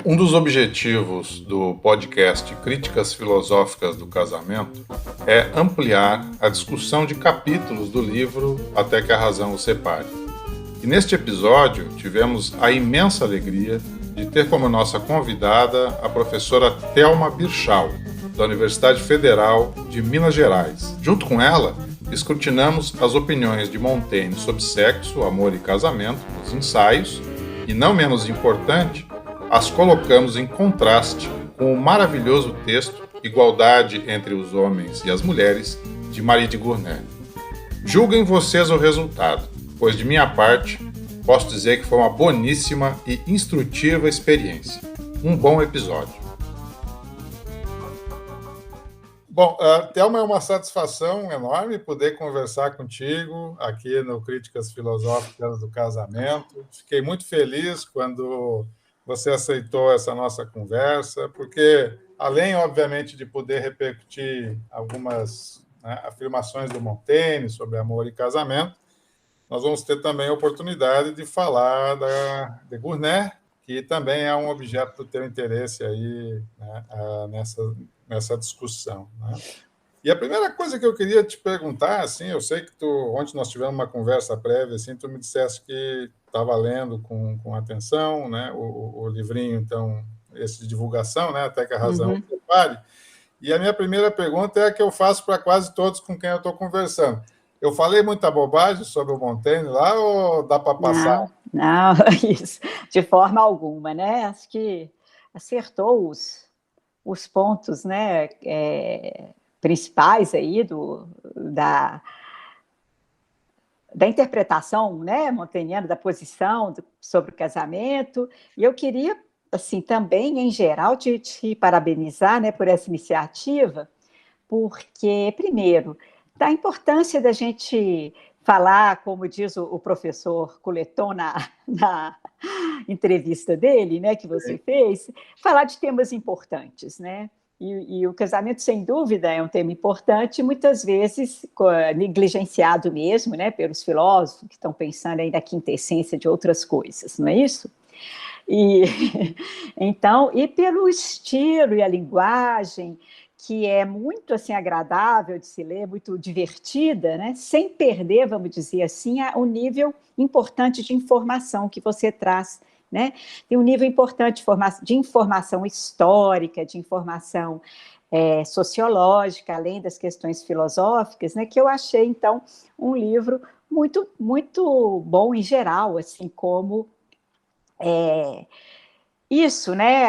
Um dos objetivos do podcast Críticas Filosóficas do Casamento é ampliar a discussão de capítulos do livro Até que a Razão o Separe. E neste episódio tivemos a imensa alegria de ter como nossa convidada a professora Thelma Birchal, da Universidade Federal de Minas Gerais. Junto com ela, escrutinamos as opiniões de Montaigne sobre sexo, amor e casamento nos ensaios e, não menos importante, as colocamos em contraste com o maravilhoso texto Igualdade entre os Homens e as Mulheres, de Marie de Gournay. Julguem vocês o resultado, pois de minha parte, posso dizer que foi uma boníssima e instrutiva experiência. Um bom episódio. Bom, Thelma, é uma satisfação enorme poder conversar contigo aqui no Críticas Filosóficas do Casamento. Fiquei muito feliz quando você aceitou essa nossa conversa, porque, além, obviamente, de poder repercutir algumas afirmações do Montaigne sobre amor e casamento, nós vamos ter também a oportunidade de falar de Gournay, que também é um objeto do teu interesse aí, né, nessa discussão, né? E a primeira coisa que eu queria te perguntar, assim, eu sei que ontem nós tivemos uma conversa prévia, assim, tu me disseste que estava lendo com atenção, né, o livrinho, então, esse de divulgação, né, Até que a Razão o Separe. E a minha primeira pergunta é a que eu faço para quase todos com quem eu estou conversando. Eu falei muita bobagem sobre o Montaigne lá ou dá para passar? Não, isso, de forma alguma, né? Acho que acertou os pontos, né, principais aí da interpretação, né, montaigniana, da posição sobre o casamento. E eu queria, assim, também, em geral, te parabenizar, né, por essa iniciativa, porque, primeiro, da importância da gente falar, como diz o professor Couleton na entrevista dele, né, que você fez, falar de temas importantes, né? E o casamento, sem dúvida, é um tema importante, muitas vezes negligenciado mesmo, né, pelos filósofos que estão pensando aí na quinta essência de outras coisas, não é isso? Então, e pelo estilo e a linguagem, que é muito assim agradável de se ler, muito divertida, né? Sem perder, vamos dizer assim, o nível importante de informação que você traz, né? Tem um nível importante de informação histórica, de informação sociológica, além das questões filosóficas, né? Que eu achei, então, um livro muito, muito bom em geral, assim, como isso, né?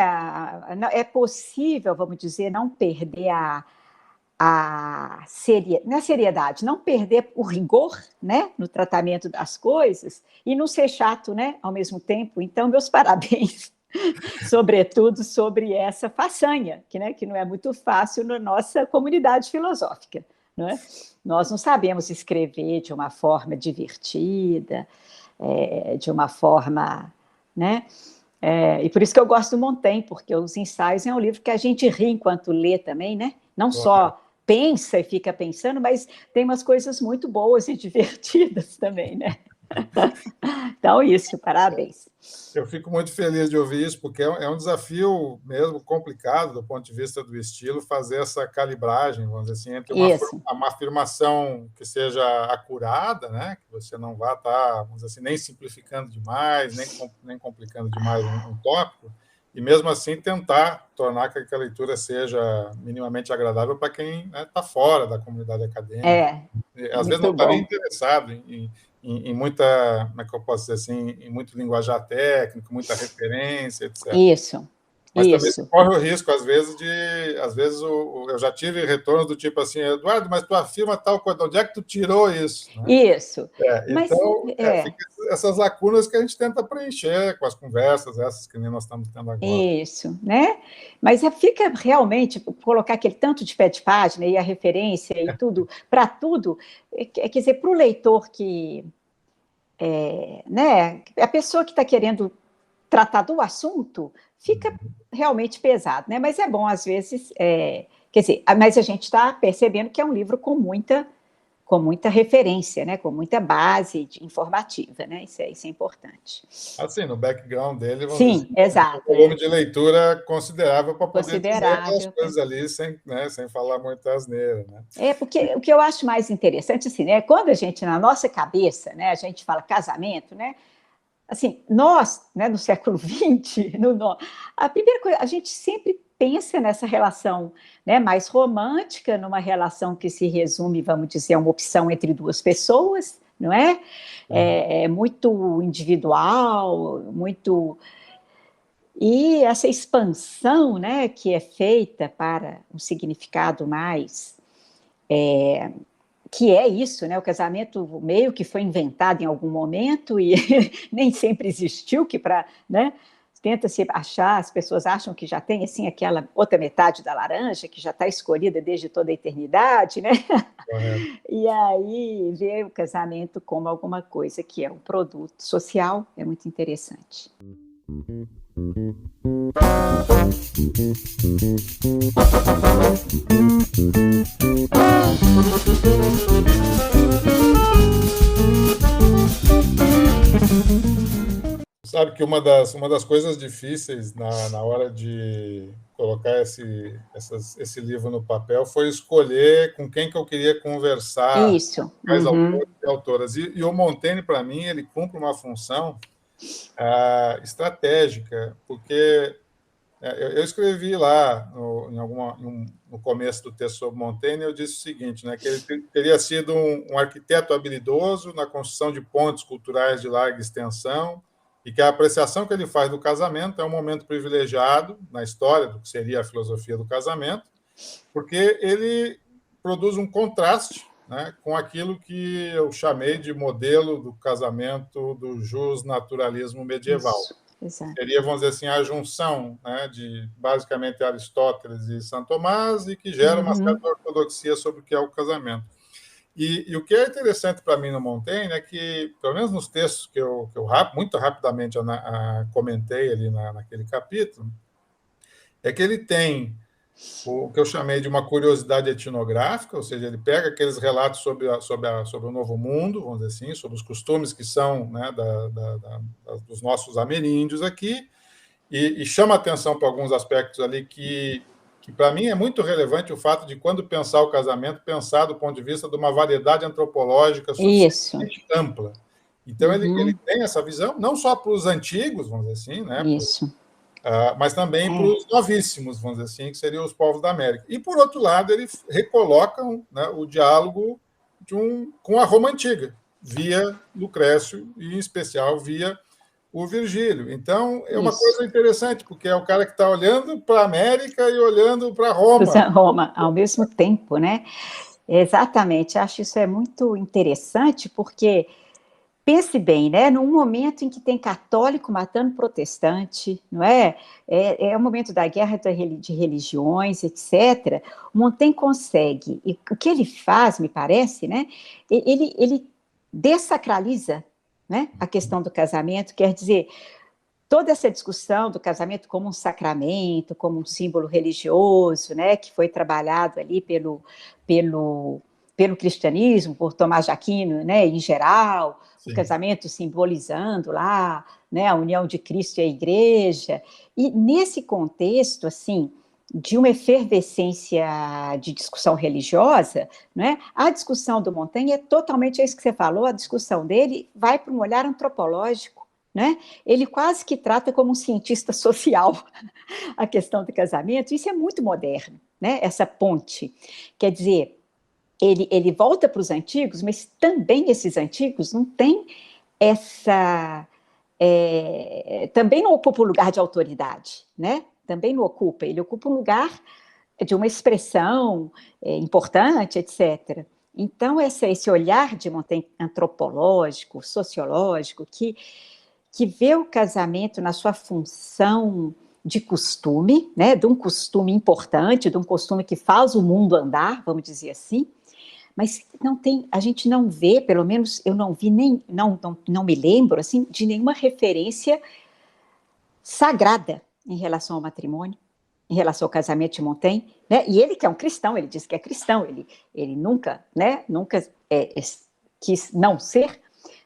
É possível, vamos dizer, não perder a seriedade, não perder o rigor, né, no tratamento das coisas e não ser chato, né, ao mesmo tempo. Então, meus parabéns, sobretudo sobre essa façanha, que não é muito fácil na nossa comunidade filosófica, não é? Nós não sabemos escrever de uma forma divertida, de uma forma, né? E por isso que eu gosto do Montaigne, porque os ensaios é um livro que a gente ri enquanto lê também, né? Não só pensa e fica pensando, mas tem umas coisas muito boas e divertidas também, né? Então, isso, parabéns. Eu fico muito feliz de ouvir isso, porque é um desafio mesmo complicado do ponto de vista do estilo, fazer essa calibragem, vamos dizer assim, entre uma afirmação que seja acurada, né, que você não vá estar, vamos dizer assim, nem simplificando demais, nem complicando demais um tópico, e mesmo assim tentar tornar que a leitura seja minimamente agradável para quem está fora da comunidade acadêmica. Às vezes não está nem interessado em muita, como é que eu posso dizer assim, em muito linguajar técnico, muita referência, etc. Isso. Mas também corre o risco, às vezes, eu já tive retornos do tipo assim, Eduardo, mas tu afirma tal coisa, onde é que tu tirou isso? Né? Isso. Então, fica essas lacunas que a gente tenta preencher com as conversas, essas que nem nós estamos tendo agora. Isso, né? Mas fica realmente, colocar aquele tanto de pé de página e a referência e tudo, para tudo, quer dizer, para o leitor que, né, a pessoa que está querendo tratar do assunto, fica realmente pesado, né? Mas é bom, às vezes, quer dizer, mas a gente está percebendo que é um livro com muita com muita referência, né, com muita base informativa, né, isso é importante. Assim, no background dele, vamos Sim, dizer, exato. um volume de leitura considerável para poder dizer aquelas Considerável. coisas ali sem, né, sem falar muita asneira, né? Porque o que eu acho mais interessante, assim, né, quando a gente, na nossa cabeça, né, a gente fala casamento, né, assim, nós, né, no século XX, a primeira coisa, a gente sempre pensa nessa relação, né, mais romântica, numa relação que se resume, vamos dizer, a uma opção entre duas pessoas, não é? É muito individual, muito... E essa expansão, né, que é feita para um significado mais... que é isso, né? O casamento meio que foi inventado em algum momento e nem sempre existiu, que para, né? Tenta-se achar, as pessoas acham que já tem assim aquela outra metade da laranja que já está escolhida desde toda a eternidade, né? Correto. E aí ver o casamento como alguma coisa que é um produto social é muito interessante. Sabe que uma das coisas difíceis na hora de colocar esse livro no papel foi escolher com quem que eu queria conversar, Isso. quais autores e autoras. E o Montaigne, para mim, ele cumpre uma função estratégica, porque eu escrevi lá no começo do texto sobre Montaigne, eu disse o seguinte, né, que ele teria sido um arquiteto habilidoso na construção de pontes culturais de larga extensão, e que a apreciação que ele faz do casamento é um momento privilegiado na história do que seria a filosofia do casamento, porque ele produz um contraste, né, com aquilo que eu chamei de modelo do casamento do justnaturalismo medieval. Isso, seria, vamos dizer assim, a junção, né, de basicamente Aristóteles e Santo Tomás, e que gera uma certa ortodoxia sobre o que é o casamento. E o que é interessante para mim no Montaigne é que, pelo menos nos textos que eu muito rapidamente comentei ali naquele capítulo, é que ele tem o que eu chamei de uma curiosidade etnográfica, ou seja, ele pega aqueles relatos sobre o Novo Mundo, vamos dizer assim, sobre os costumes que são, né, dos nossos ameríndios aqui, e chama atenção para alguns aspectos ali que para mim é muito relevante o fato de, quando pensar o casamento, pensar do ponto de vista de uma variedade antropológica suficientemente ampla. Então, ele tem essa visão, não só para os antigos, vamos dizer assim, né, mas também para os novíssimos, vamos dizer assim, que seriam os povos da América. E, por outro lado, ele recoloca, né, o diálogo com a Roma antiga, via Lucrécio e, em especial, via o Virgílio. Então, é uma coisa interessante, porque é o cara que está olhando para a América e olhando para Roma. Roma, ao mesmo tempo, né? Exatamente, acho isso é muito interessante, porque, pense bem, né? Num momento em que tem católico matando protestante, não é? É o momento da guerra de religiões, etc. O Montaigne consegue, e o que ele faz, me parece, né? Ele dessacraliza, né, a questão do casamento, quer dizer, toda essa discussão do casamento como um sacramento, como um símbolo religioso, né, que foi trabalhado ali pelo cristianismo, por Tomás de Aquino, né, em geral, Sim. O casamento simbolizando lá, né, a união de Cristo e a Igreja, e nesse contexto, assim, de uma efervescência de discussão religiosa, né, a discussão do Montaigne é totalmente isso que você falou, a discussão dele vai para um olhar antropológico, né? Ele quase que trata como um cientista social a questão do casamento. Isso é muito moderno, né? Essa ponte. Quer dizer, ele volta para os antigos, mas também esses antigos não têm essa... também não ocupa um lugar de autoridade, né? Também não ocupa. Ele ocupa um lugar de uma expressão importante, etc. Então, esse olhar de Montaigne antropológico, sociológico, que vê o casamento na sua função de costume, né, de um costume importante, de um costume que faz o mundo andar, vamos dizer assim, mas a gente não vê, pelo menos eu não vi não me lembro assim, de nenhuma referência sagrada em relação ao matrimônio, em relação ao casamento de Montaigne, né? E ele que é um cristão, ele diz que é cristão, ele nunca, né, nunca quis não ser,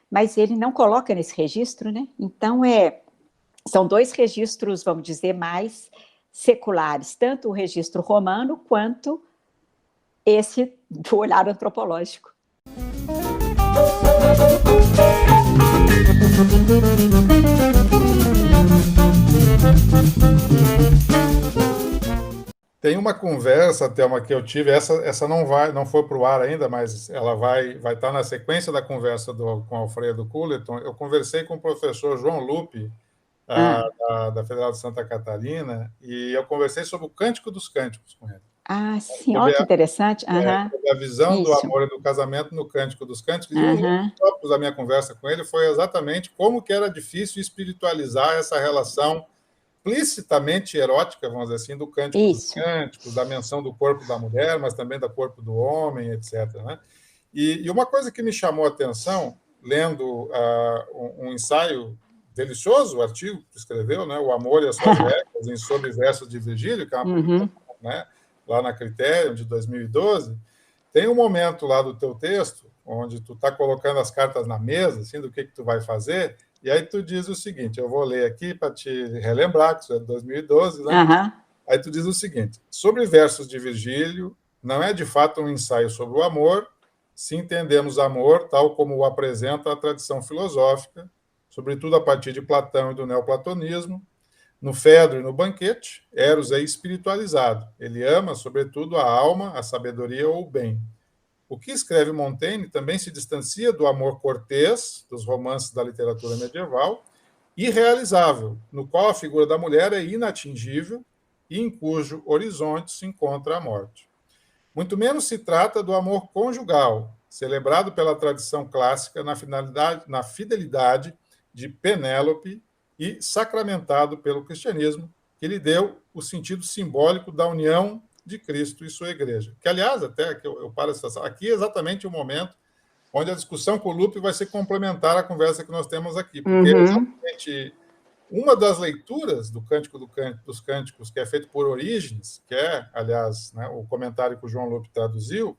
mas ele não coloca nesse registro, né? Então, são dois registros, vamos dizer, mais seculares, tanto o registro romano quanto esse do olhar antropológico. Tem uma conversa, Thelma, que eu tive, essa não foi para o ar ainda, mas ela vai estar na sequência da conversa com Alfredo Culleton. Eu conversei com o professor João Lupe, da Federal de Santa Catarina, e eu conversei sobre o Cântico dos Cânticos com ele. Ah, sim, olha que interessante. Sobre a visão do amor e do casamento no Cântico dos Cânticos. E um dos tópicos da minha conversa com ele foi exatamente como que era difícil espiritualizar essa relação explicitamente erótica, vamos dizer assim, do Cântico dos Cânticos, da menção do corpo da mulher, mas também do corpo do homem, etc. Né? E uma coisa que me chamou a atenção, lendo um ensaio delicioso, o artigo que tu escreveu, né, O Amor e as Suas Regras, em Sobre Versos de Virgílio, que é uma publicação, né, lá na Criterion, de 2012, tem um momento lá do teu texto, onde tu está colocando as cartas na mesa, assim, do que tu vai fazer, e aí tu diz o seguinte, eu vou ler aqui para te relembrar, que isso é de 2012, né? Aí tu diz o seguinte, sobre versos de Virgílio, não é de fato um ensaio sobre o amor, se entendemos amor tal como o apresenta a tradição filosófica, sobretudo a partir de Platão e do neoplatonismo. No Fedro e no Banquete, Eros é espiritualizado. Ele ama, sobretudo, a alma, a sabedoria ou o bem. O que escreve Montaigne também se distancia do amor cortês, dos romances da literatura medieval, irrealizável, no qual a figura da mulher é inatingível e em cujo horizonte se encontra a morte. Muito menos se trata do amor conjugal, celebrado pela tradição clássica na fidelidade de Penélope e sacramentado pelo cristianismo, que lhe deu o sentido simbólico da união de Cristo e sua igreja. Que, aliás, até que eu paro a citação, aqui é exatamente o momento onde a discussão com o Lupe vai ser complementar à conversa que nós temos aqui, porque é exatamente uma das leituras do Cântico dos Cânticos, que é feito por Orígenes, que é, aliás, né, o comentário que o João Lupe traduziu,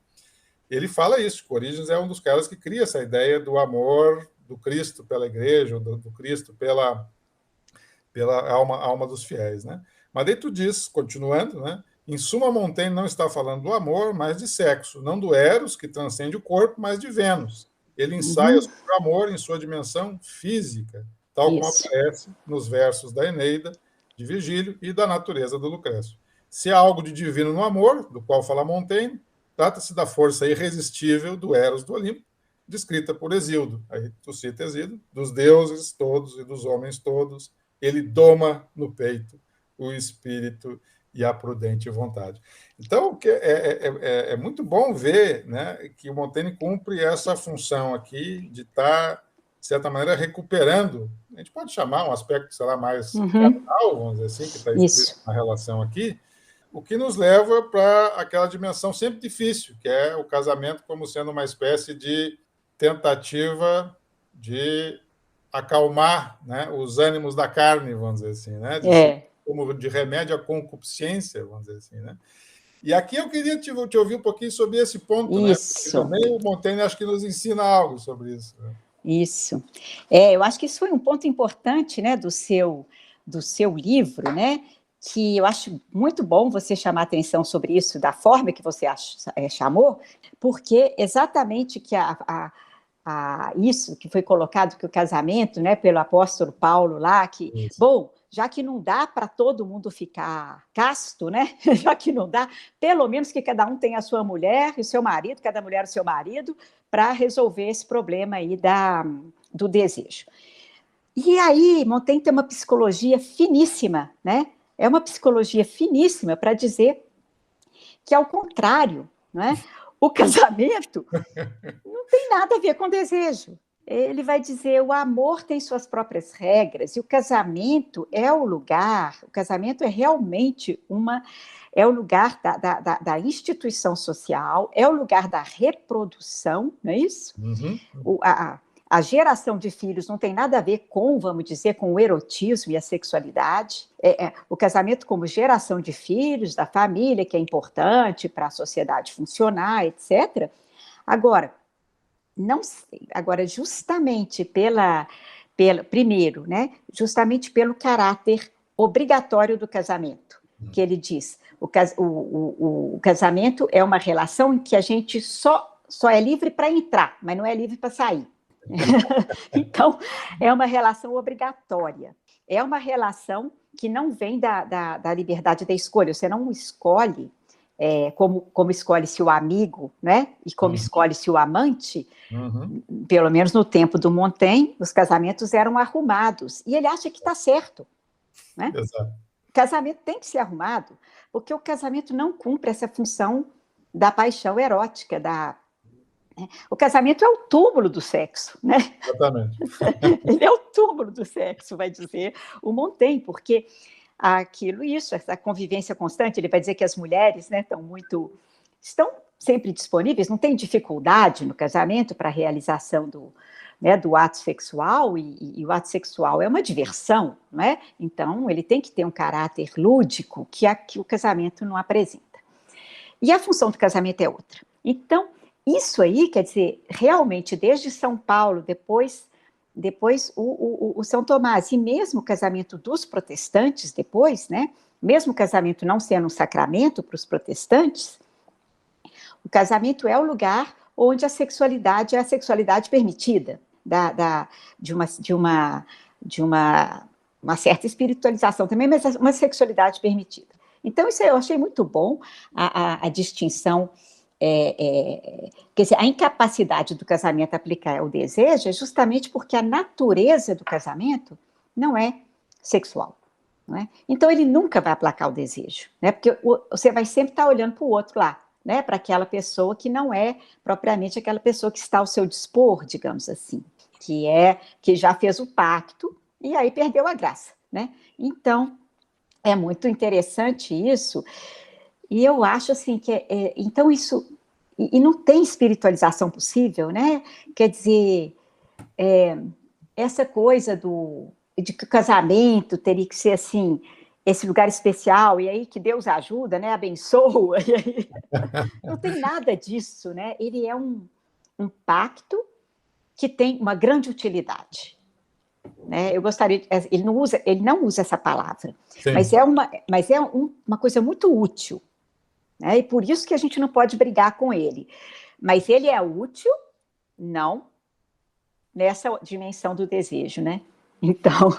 ele fala isso, que Orígenes é um dos caras que cria essa ideia do amor do Cristo pela igreja, do Cristo pela alma dos fiéis. Né? Mas daí tu diz, continuando, né? Em suma, Montaigne não está falando do amor, mas de sexo, não do Eros, que transcende o corpo, mas de Vênus. Ele ensaia sobre o amor em sua dimensão física, tal como aparece nos versos da Eneida, de Virgílio, e da natureza do Lucrécio. Se há algo de divino no amor, do qual fala Montaigne, trata-se da força irresistível do Eros do Olimpo, descrita por Hesíodo. Aí tu cita Hesíodo, dos deuses todos e dos homens todos, ele doma no peito o espírito e a prudente vontade. Então, é muito bom ver, né, que o Montaigne cumpre essa função aqui de estar, de certa maneira, recuperando, a gente pode chamar um aspecto, sei lá, mais carnal, vamos dizer assim, que está escrito na relação aqui, o que nos leva para aquela dimensão sempre difícil, que é o casamento como sendo uma espécie de tentativa de acalmar, né, os ânimos da carne, vamos dizer assim, né? Como de remédio à concupiscência, vamos dizer assim, né? E aqui eu queria te ouvir um pouquinho sobre esse ponto, né? Porque também o Montaigne acho que nos ensina algo sobre isso. Né? Isso. Eu acho que isso foi um ponto importante, né, do seu livro, né? Que eu acho muito bom você chamar a atenção sobre isso, da forma que você chamou, porque exatamente que isso que foi colocado, que o casamento, né, pelo apóstolo Paulo lá, que, bom, já que não dá para todo mundo ficar casto, né, já que não dá, pelo menos que cada um tenha a sua mulher e o seu marido, cada mulher o seu marido, para resolver esse problema aí do desejo. E aí, Montaigne tem uma psicologia finíssima, né, é uma psicologia finíssima para dizer que, ao contrário, né, o casamento não tem nada a ver com desejo. Ele vai dizer, o amor tem suas próprias regras, e o casamento é o casamento é realmente é o lugar da instituição social, é o lugar da reprodução, não é isso? A a geração de filhos não tem nada a ver com, vamos dizer, com o erotismo e a sexualidade. O casamento como geração de filhos, da família, que é importante para a sociedade funcionar, etc. Agora, não sei, agora justamente primeiro, né, justamente pelo caráter obrigatório do casamento, que ele diz, o casamento é uma relação em que a gente só é livre para entrar, mas não é livre para sair. Então, é uma relação obrigatória, é uma relação que não vem da liberdade da escolha, você não escolhe como escolhe-se o amigo, né? E como escolhe-se o amante. Pelo menos no tempo do Montaigne, os casamentos eram arrumados. E ele acha que está certo. Né? Exato. O casamento tem que ser arrumado, porque o casamento não cumpre essa função da paixão erótica. O casamento é o túmulo do sexo. Né? Exatamente. Ele é o túmulo do sexo, vai dizer o Montaigne, porque essa convivência constante, ele vai dizer que as mulheres, né, estão sempre disponíveis, não tem dificuldade no casamento para a realização do ato sexual, e o ato sexual é uma diversão, né? Então ele tem que ter um caráter lúdico que o casamento não apresenta. E a função do casamento é outra. Então, isso aí, quer dizer, realmente, desde São Paulo, depois o São Tomás, e mesmo o casamento dos protestantes depois, né? Mesmo o casamento não sendo um sacramento para os protestantes, o casamento é o lugar onde a sexualidade é a sexualidade permitida, de uma certa espiritualização também, mas uma sexualidade permitida. Então, isso eu achei muito bom, a distinção. Quer dizer, a incapacidade do casamento aplicar o desejo é justamente porque a natureza do casamento não é sexual. Não é? Então, ele nunca vai aplacar o desejo, né? Porque você vai sempre estar olhando para o outro lá, né? Para aquela pessoa que não é propriamente aquela pessoa que está ao seu dispor, digamos assim, que já fez o pacto e aí perdeu a graça. Né? Então, é muito interessante isso. E eu acho assim que então isso e não tem espiritualização possível, né? Quer dizer, essa coisa de que o casamento teria que ser assim, esse lugar especial, e aí que Deus ajuda, né? Abençoa, e aí não tem nada disso, né? Ele é um pacto que tem uma grande utilidade. Né? Eu gostaria, ele não usa essa palavra, sim, mas é uma coisa muito útil. Né? E por isso que a gente não pode brigar com ele. Mas ele é útil, não nessa dimensão do desejo, né? Então,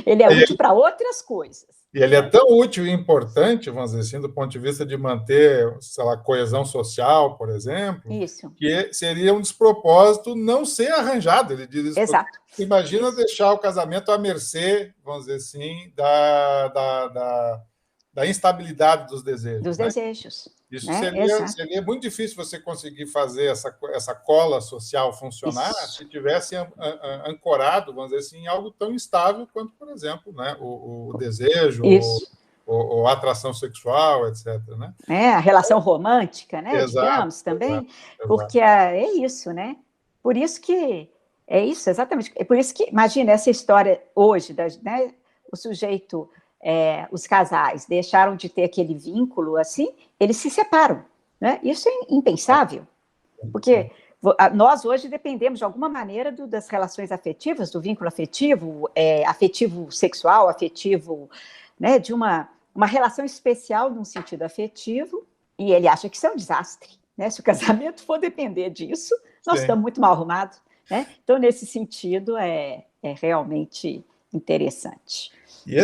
ele é útil para outras coisas. E ele é tão útil e importante, vamos dizer assim, do ponto de vista de manter, sei lá, coesão social, por exemplo, isso, que seria um despropósito não ser arranjado. Ele diz isso. Exato. Imagina isso. Deixar o casamento à mercê, vamos dizer assim, da instabilidade dos desejos. Dos desejos. Isso, né? seria muito difícil você conseguir fazer essa cola social funcionar se tivesse ancorado, vamos dizer assim, em algo tão instável quanto, por exemplo, né, o desejo, ou a atração sexual, etc. Né? A relação romântica, né, exato, digamos, também, exato. Porque é isso, né? Por isso que é isso, exatamente. É por isso que, imagina, essa história hoje, né, o sujeito... os casais deixaram de ter aquele vínculo assim, eles se separam. Né? Isso é impensável, porque nós hoje dependemos de alguma maneira das relações afetivas, do vínculo afetivo, afetivo sexual, afetivo, né, de uma relação especial num sentido afetivo, e ele acha que isso é um desastre. Né? Se o casamento for depender disso, nós estamos muito mal arrumados. Né? Então, nesse sentido, é realmente interessante. E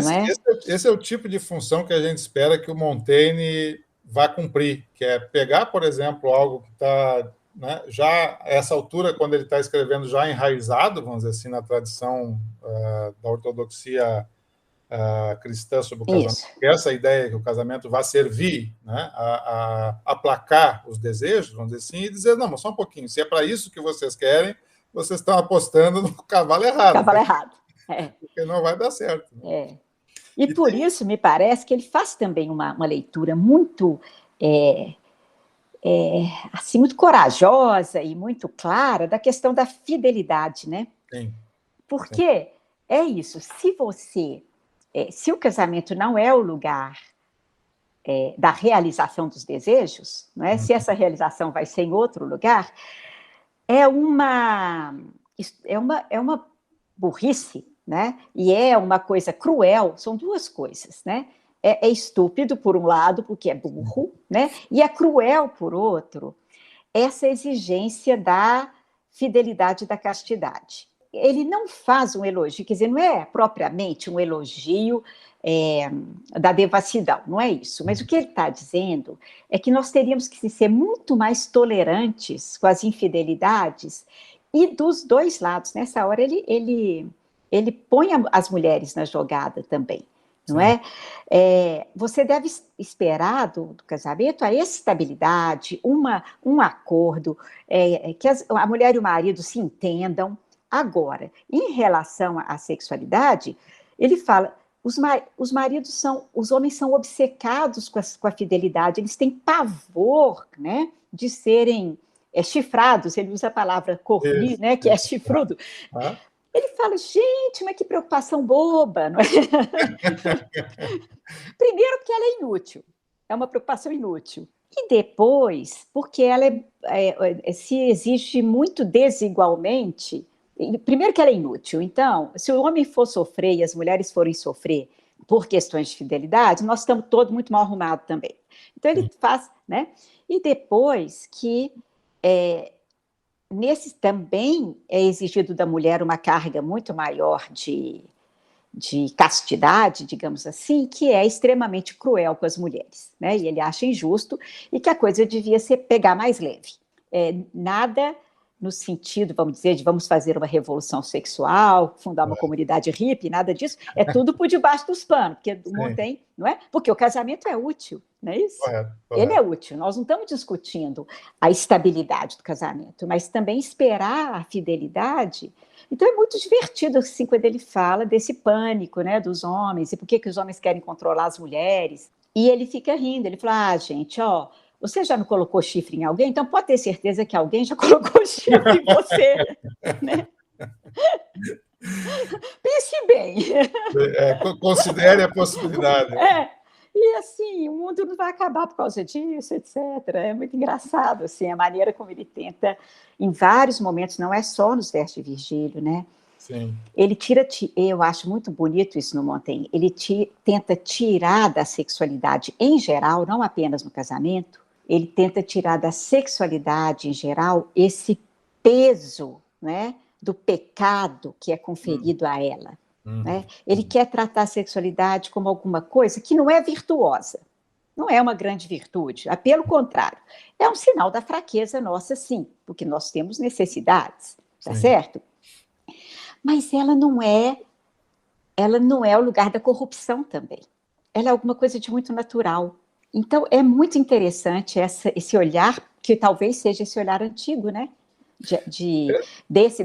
esse é o tipo de função que a gente espera que o Montaigne vá cumprir, que é pegar, por exemplo, algo que está, né, já a essa altura, quando ele está escrevendo, já enraizado, vamos dizer assim, na tradição da ortodoxia cristã sobre o casamento, que é essa ideia que o casamento vai servir, né, a aplacar os desejos, vamos dizer assim, e dizer, não, mas só um pouquinho, se é para isso que vocês querem, vocês estão apostando no cavalo errado. Cavalo errado. Porque não vai dar certo. Né? E por isso, me parece que ele faz também uma leitura muito assim, muito corajosa e muito clara da questão da fidelidade, né? Sim. Porque é isso, se o casamento não é o lugar da realização dos desejos, não é? Se essa realização vai ser em outro lugar, é uma burrice, né? E é uma coisa cruel, são duas coisas, né? É estúpido, por um lado, porque é burro, né? E é cruel, por outro, essa exigência da fidelidade e da castidade. Ele não faz um elogio, quer dizer, não é propriamente um elogio da devassidão, não é isso. Mas o que ele está dizendo é que nós teríamos que ser muito mais tolerantes com as infidelidades e dos dois lados. Nessa hora, ele põe as mulheres na jogada também. Não é? Você deve esperar do casamento a estabilidade, um acordo, que a mulher e o marido se entendam. Agora, em relação à sexualidade, ele fala, os homens são obcecados com a fidelidade, eles têm pavor, né, de serem chifrados, ele usa a palavra corni, né, que é chifrudo. Ele fala, gente, mas que preocupação boba, não é? Primeiro, porque ela é inútil, é uma preocupação inútil. E depois, porque ela se exige muito desigualmente. Primeiro, que ela é inútil. Então, se o homem for sofrer e as mulheres forem sofrer por questões de fidelidade, nós estamos todos muito mal arrumados também. Então, ele faz, né? E depois que nesse também é exigido da mulher uma carga muito maior de castidade, digamos assim, que é extremamente cruel com as mulheres, né? E ele acha injusto e que a coisa devia ser pegar mais leve. Nada no sentido, vamos dizer, de vamos fazer uma revolução sexual, fundar uma comunidade hippie, nada disso, é tudo por debaixo dos panos, porque o Montaigne, não é? Porque o casamento é útil, não é isso? Correto. Ele é útil, nós não estamos discutindo a estabilidade do casamento, mas também esperar a fidelidade. Então é muito divertido, assim, quando ele fala desse pânico, né, dos homens, e por que os homens querem controlar as mulheres, e ele fica rindo, ele fala, gente, você já não colocou chifre em alguém? Então pode ter certeza que alguém já colocou chifre em você, né? Pense bem. Considere a possibilidade. E assim, o mundo não vai acabar por causa disso, etc. É muito engraçado, assim, a maneira como ele tenta, em vários momentos, não é só nos versos de Virgílio, né? Sim. Ele eu acho muito bonito isso no Montaigne, ele tenta tirar da sexualidade em geral, não apenas no casamento, ele tenta tirar da sexualidade em geral esse peso, né, do pecado que é conferido a ela. Né? Ele quer tratar a sexualidade como alguma coisa que não é virtuosa, não é uma grande virtude, pelo contrário, é um sinal da fraqueza nossa, sim, porque nós temos necessidades, tá certo? Mas ela não é o lugar da corrupção também, ela é alguma coisa de muito natural. Então, é muito interessante esse olhar, que talvez seja esse olhar antigo, né?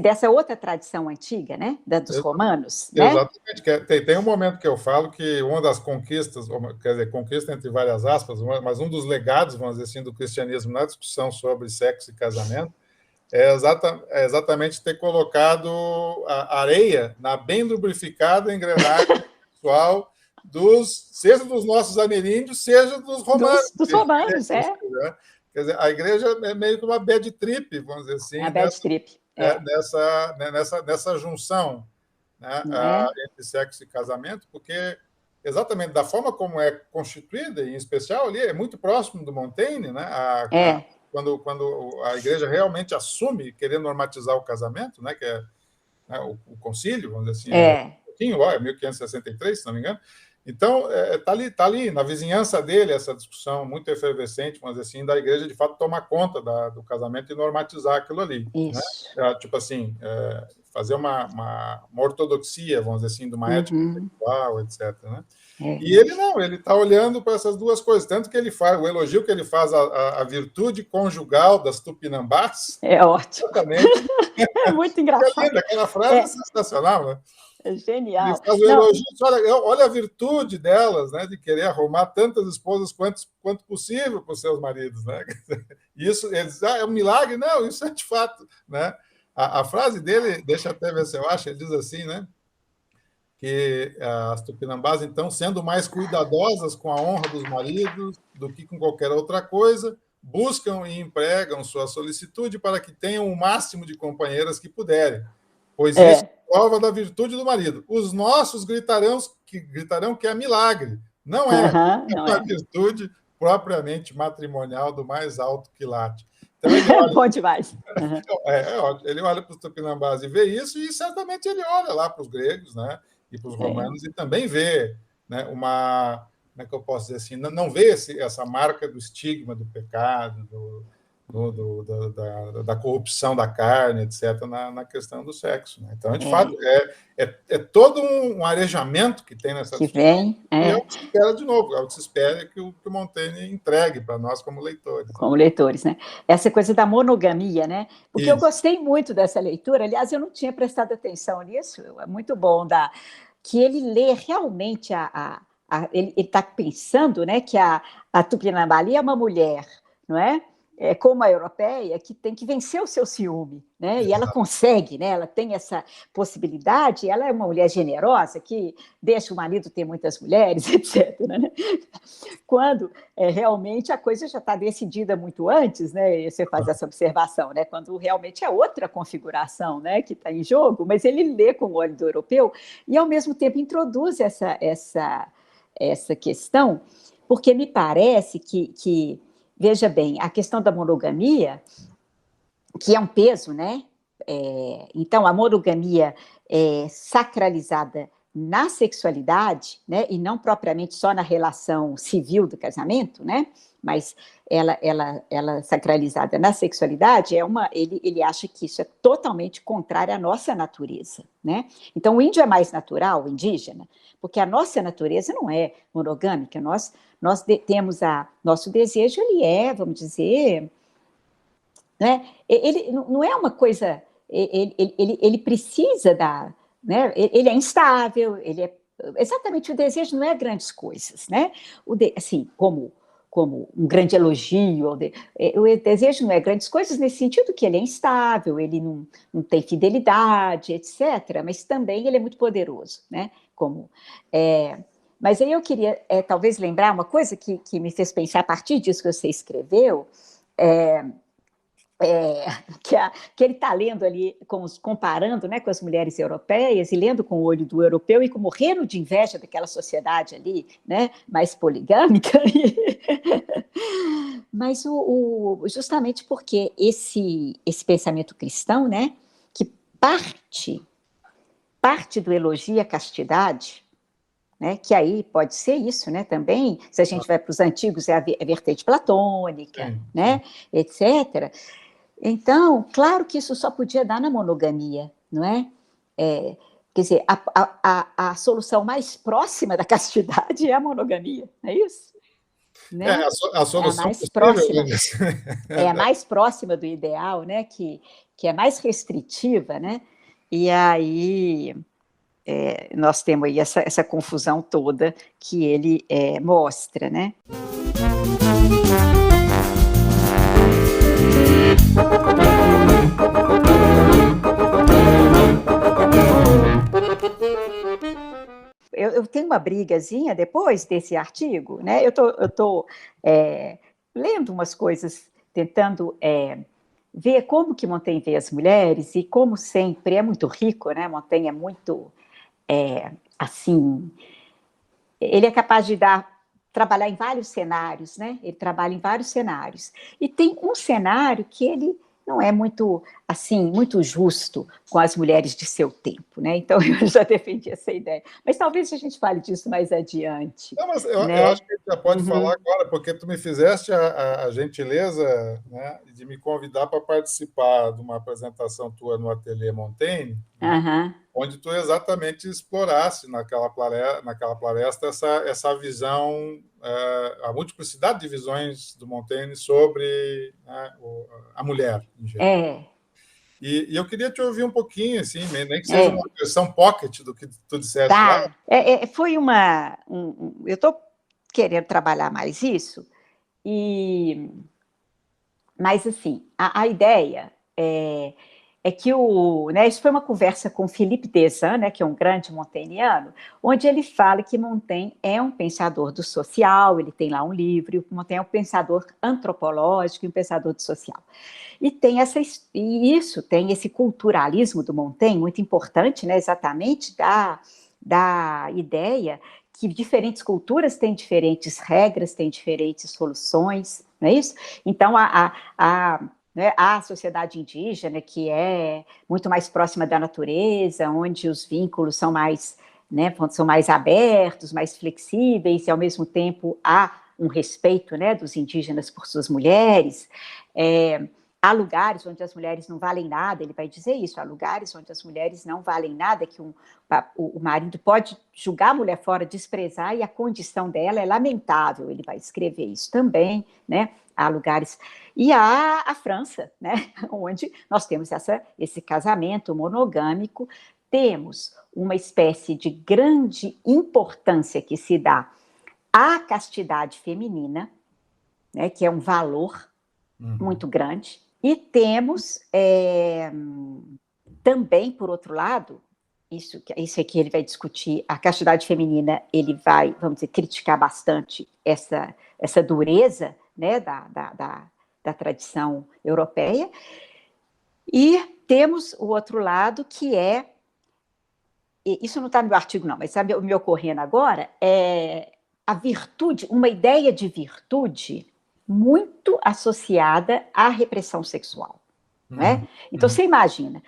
Dessa outra tradição antiga, né? Dos romanos. Exatamente. Né? Tem um momento que eu falo que uma das conquistas, quer dizer, conquista entre várias aspas, mas um dos legados, vamos dizer assim, do cristianismo na discussão sobre sexo e casamento é exatamente ter colocado a areia na bem lubrificada engrenagem sexual seja dos nossos ameríndios, seja dos romanos. Dos romanos, Quer dizer, a igreja é meio que uma bad trip, vamos dizer assim. A bad trip. Nessa junção, né, entre sexo e casamento, porque exatamente da forma como é constituída, em especial ali, é muito próximo do Montaigne, né? Quando a igreja realmente assume querer normatizar o casamento, né, que é o concílio, vamos dizer assim, um pouquinho, 1563, se não me engano. Então, está ali, na vizinhança dele, essa discussão muito efervescente, vamos dizer assim, da igreja, de fato, tomar conta do casamento e normatizar aquilo ali. Isso. Né? Tipo assim, fazer uma ortodoxia, vamos dizer assim, de uma ética sexual, etc. Né? E ele não, ele está olhando para essas duas coisas, tanto que ele faz, o elogio que ele faz à virtude conjugal das tupinambás. É ótimo. Exatamente. É muito engraçado. Aquela frase é sensacional, né? É Ele genial. faz o Não, elogio, olha a virtude delas, né, de querer arrumar tantas esposas quanto possível para os seus maridos, né? Isso, eles, é um milagre? Não, isso é de fato, né? A frase dele, deixa eu até ver se eu acho, ele diz assim, né? Que as tupinambás, então, sendo mais cuidadosas com a honra dos maridos do que com qualquer outra coisa, buscam e empregam sua solicitude para que tenham o máximo de companheiras que puderem, pois isso é. é prova da virtude do marido. Os nossos gritarão que é milagre, não é, Aham, é não uma é. virtude propriamente matrimonial do mais alto quilate. Então, ele olha, Bom demais. Aham. ótimo. Ele olha para os tupinambás e vê isso, e certamente ele olha lá para os gregos, né, e para os É. romanos, e também vê, né, como é que eu posso dizer assim, não vê essa marca do estigma do pecado, da corrupção da carne, etc., na questão do sexo. Né? Então, de fato, É. é todo um arejamento que tem nessa Que discussão, vem, e é é. o que se espera de novo, é o que se espera que o Montaigne entregue para nós como leitores. Né? Como leitores, né? Essa coisa da monogamia, né? Porque eu Isso. gostei muito dessa leitura, aliás, eu não tinha prestado atenção nisso, é muito bom que ele lê realmente ele está pensando, né, que a Tupinambá é uma mulher, não é? É como a europeia, que tem que vencer o seu ciúme, né? E ela consegue, né? Ela tem essa possibilidade, ela é uma mulher generosa que deixa o marido ter muitas mulheres, etc. Né? Quando realmente a coisa já está decidida muito antes, né? E você faz essa observação, né? Quando realmente é outra configuração, né, que está em jogo, mas ele lê com o olho do europeu e ao mesmo tempo introduz essa questão, porque me parece que veja bem, a questão da monogamia, que é um peso, né? Então, a monogamia é sacralizada na sexualidade, né? E não propriamente só na relação civil do casamento, né? Mas ela sacralizada na sexualidade ele acha que isso é totalmente contrário à nossa natureza, né? Então, o índio é mais natural, o indígena, porque a nossa natureza não é monogâmica, nós temos nosso desejo, ele vamos dizer, né? Ele não é uma coisa, ele precisa né? Ele é instável, exatamente, o desejo não é grandes coisas, né? Assim, como um grande elogio, o desejo não é grandes coisas nesse sentido que ele é instável, ele não tem fidelidade, etc., mas também ele é muito poderoso, né? Mas aí eu queria talvez lembrar uma coisa que me fez pensar a partir disso que você escreveu, é, que ele está lendo ali, comparando, né, com as mulheres europeias e lendo com o olho do europeu e morrendo de inveja daquela sociedade ali, né, mais poligâmica. Mas justamente porque esse pensamento cristão, né, que parte do elogio à castidade, né, que aí pode ser isso, né, também, se a gente vai para os antigos, é a vertente platônica, Sim, né, etc. Então, claro que isso só podia dar na monogamia, não é? Quer dizer, a solução mais próxima da castidade é a monogamia, é isso? Né? a É a solução mais possível. próxima, é a mais próxima do ideal, né? Que é mais restritiva, né? E aí nós temos aí essa confusão toda que ele mostra, né? Eu tenho uma brigazinha depois desse artigo, né? Eu tô lendo umas coisas, tentando ver como que Montaigne vê as mulheres e como sempre é muito rico, né? Montaigne é muito assim, ele é capaz de trabalhar em vários cenários, né? Ele trabalha em vários cenários. E tem um cenário que ele não é muito, assim, muito justo com as mulheres de seu tempo, né? Então, eu já defendi essa ideia. Mas talvez a gente fale disso mais adiante, Não, mas eu né? acho que a gente já pode falar agora, porque tu me fizeste a gentileza, né, de me convidar para participar de uma apresentação tua no Ateliê Montaigne, né, Uhum. onde tu exatamente explorasse naquela palestra essa visão, a multiplicidade de visões do Montaigne sobre, né, a mulher em geral. E eu queria te ouvir um pouquinho, assim, nem que seja É, uma versão pocket do que tu disseste lá. tá. Foi eu estou querendo trabalhar mais isso, e mas, assim, a ideia é que isso foi uma conversa com Philippe Dessin, né, que é um grande montaignano, onde ele fala que Montaigne é um pensador do social, ele tem lá um livro, Montaigne é um pensador antropológico e um pensador do social. E isso tem esse culturalismo do Montaigne, muito importante, né, exatamente da ideia que diferentes culturas têm diferentes regras, têm diferentes soluções, não é isso? Então, né, a sociedade indígena, que é muito mais próxima da natureza, onde os vínculos são mais, né, são mais abertos, mais flexíveis, e ao mesmo tempo há um respeito, né, dos indígenas por suas mulheres. Há lugares onde as mulheres não valem nada, ele vai dizer isso, há lugares onde as mulheres não valem nada, que o marido pode julgar a mulher fora, desprezar, e a condição dela é lamentável, ele vai escrever isso também, né? Há lugares... E há a França, né? Onde nós temos esse casamento monogâmico, temos uma espécie de grande importância que se dá à castidade feminina, né? Que é um valor muito grande, e temos também, por outro lado, isso aqui ele vai discutir, a castidade feminina, ele vai, vamos dizer, criticar bastante essa dureza, né, da tradição europeia, e temos o outro lado, que isso não está no meu artigo não, mas sabe, me ocorrendo agora, a virtude, uma ideia de virtude muito associada à repressão sexual. Né? Então, você imagina,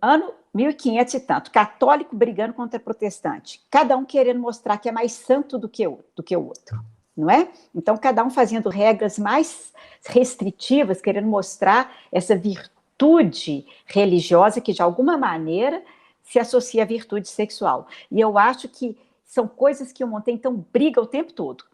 ano 1500 e tanto, católico brigando contra protestante, cada um querendo mostrar que é mais santo do que o outro, não é? Então, cada um fazendo regras mais restritivas, querendo mostrar essa virtude religiosa que, de alguma maneira, se associa à virtude sexual. E eu acho que são coisas que o Montaigne, então, briga o tempo todo.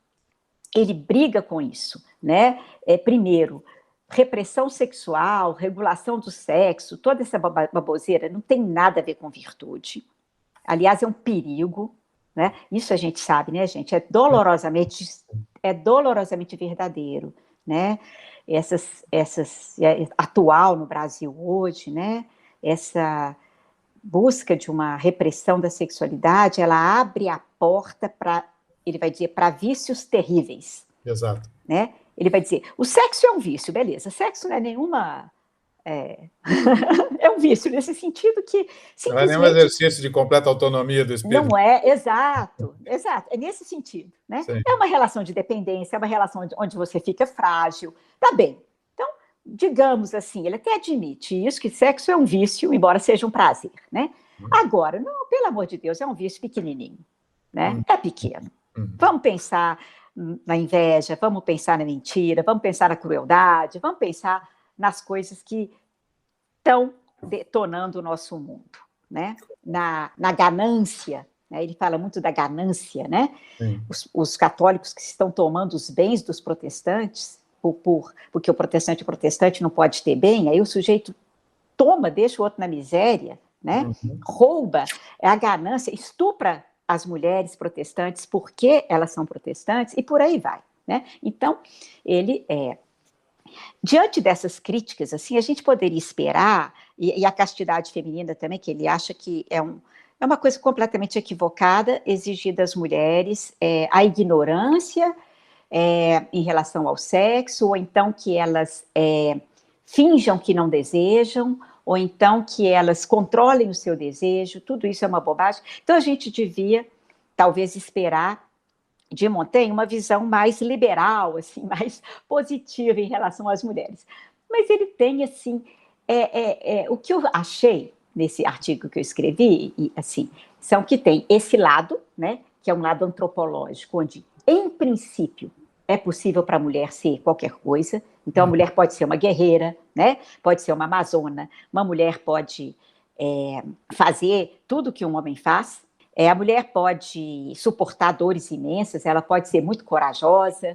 Ele briga com isso, né? Primeiro, repressão sexual, regulação do sexo, toda essa baboseira não tem nada a ver com virtude. Aliás, é um perigo, né? Isso a gente sabe, né, gente? É dolorosamente verdadeiro, né? Atual no Brasil hoje, né? Essa busca de uma repressão da sexualidade, ela abre a porta para, ele vai dizer, para vícios terríveis. Exato. Né? Ele vai dizer, o sexo é um vício, beleza, sexo não é nenhuma... é um vício nesse sentido que simplesmente... Não é nenhum exercício de completa autonomia do espírito. Não é, exato, é nesse sentido. Né? É uma relação de dependência, é uma relação onde você fica frágil, tá bem. Então, digamos assim, ele até admite isso, que sexo é um vício, embora seja um prazer. Né? Agora, não, pelo amor de Deus, é um vício pequenininho. Né? É pequeno. Vamos pensar na inveja, vamos pensar na mentira, vamos pensar na crueldade, vamos pensar nas coisas que estão detonando o nosso mundo, né? Na ganância, né? Ele fala muito da ganância, né? Os católicos que estão tomando os bens dos protestantes, porque o protestante não pode ter bem, aí o sujeito toma, deixa o outro na miséria, né? Rouba, a ganância, estupra as mulheres protestantes porque elas são protestantes, e por aí vai. Né? Então, ele diante dessas críticas, assim, a gente poderia esperar, e a castidade feminina também, que ele acha que é uma coisa completamente equivocada, exigir das mulheres a ignorância em relação ao sexo, ou então que elas finjam que não desejam, ou então que elas controlem o seu desejo, tudo isso é uma bobagem. Então, a gente devia, talvez, esperar de Montaigne uma visão mais liberal, assim, mais positiva em relação às mulheres. Mas ele tem, assim, o que eu achei nesse artigo que eu escrevi, e, assim, são que tem esse lado, né, que é um lado antropológico, onde, em princípio, é possível para a mulher ser qualquer coisa. Então, a mulher pode ser uma guerreira, né? Pode ser uma amazona, uma mulher pode fazer tudo que um homem faz, a mulher pode suportar dores imensas, ela pode ser muito corajosa.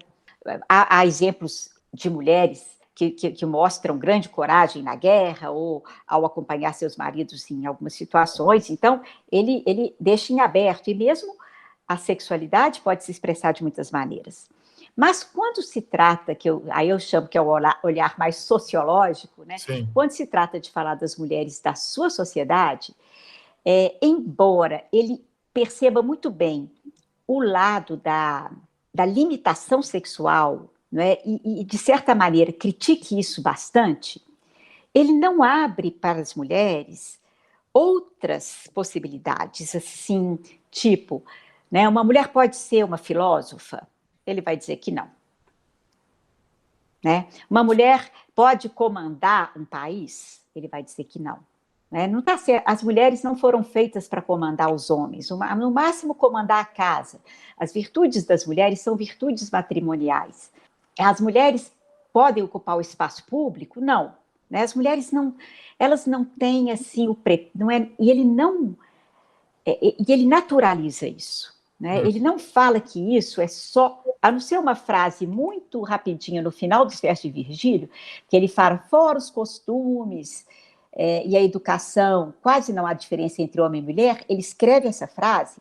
Há exemplos de mulheres que mostram grande coragem na guerra ou ao acompanhar seus maridos em algumas situações. Então, ele deixa em aberto, e mesmo a sexualidade pode se expressar de muitas maneiras. Mas quando se trata, aí eu chamo que é o olhar mais sociológico, né? Sim. Quando se trata de falar das mulheres da sua sociedade, embora ele perceba muito bem o lado da limitação sexual, né, e, de certa maneira, critique isso bastante, ele não abre para as mulheres outras possibilidades, assim, tipo, né, uma mulher pode ser uma filósofa? Ele vai dizer que não. Né? Uma mulher pode comandar um país? Ele vai dizer que não. Né? Não tá certo. As mulheres não foram feitas para comandar os homens, no máximo comandar a casa. As virtudes das mulheres são virtudes matrimoniais. As mulheres podem ocupar o espaço público? Não. Né? As mulheres não, elas não têm assim e ele naturaliza isso. Né? Ele não fala que isso é só, a não ser uma frase muito rapidinha no final dos versos de Virgílio, que ele fala, fora os costumes e a educação, quase não há diferença entre homem e mulher. Ele escreve essa frase,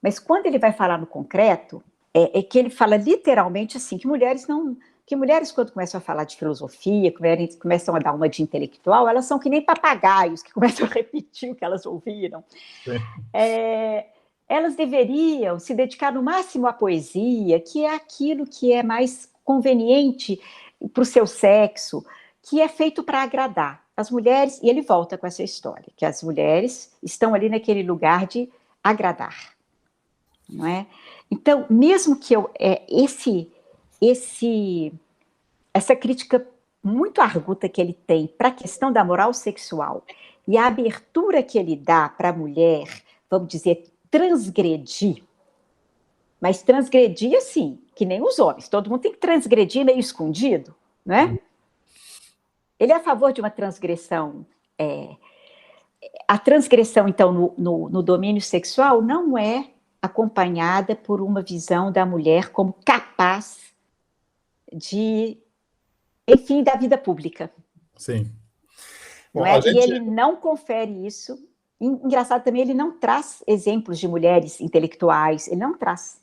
mas quando ele vai falar no concreto, é que ele fala literalmente assim, que mulheres, quando começam a falar de filosofia, começam a dar uma de intelectual, elas são que nem papagaios, que começam a repetir o que elas ouviram. Elas deveriam se dedicar no máximo à poesia, que é aquilo que é mais conveniente para o seu sexo, que é feito para agradar. As mulheres, e ele volta com essa história, que as mulheres estão ali naquele lugar de agradar. Não é? Então, mesmo que essa crítica muito arguta que ele tem para a questão da moral sexual e a abertura que ele dá para a mulher, vamos dizer, transgredir, mas transgredir assim, que nem os homens, todo mundo tem que transgredir meio escondido, não é? Ele é a favor de uma transgressão. A transgressão, então, no domínio sexual não é acompanhada por uma visão da mulher como capaz de, enfim, da vida pública. Sim. Bom, E ele não confere isso. Engraçado também, ele não traz exemplos de mulheres intelectuais, ele não traz,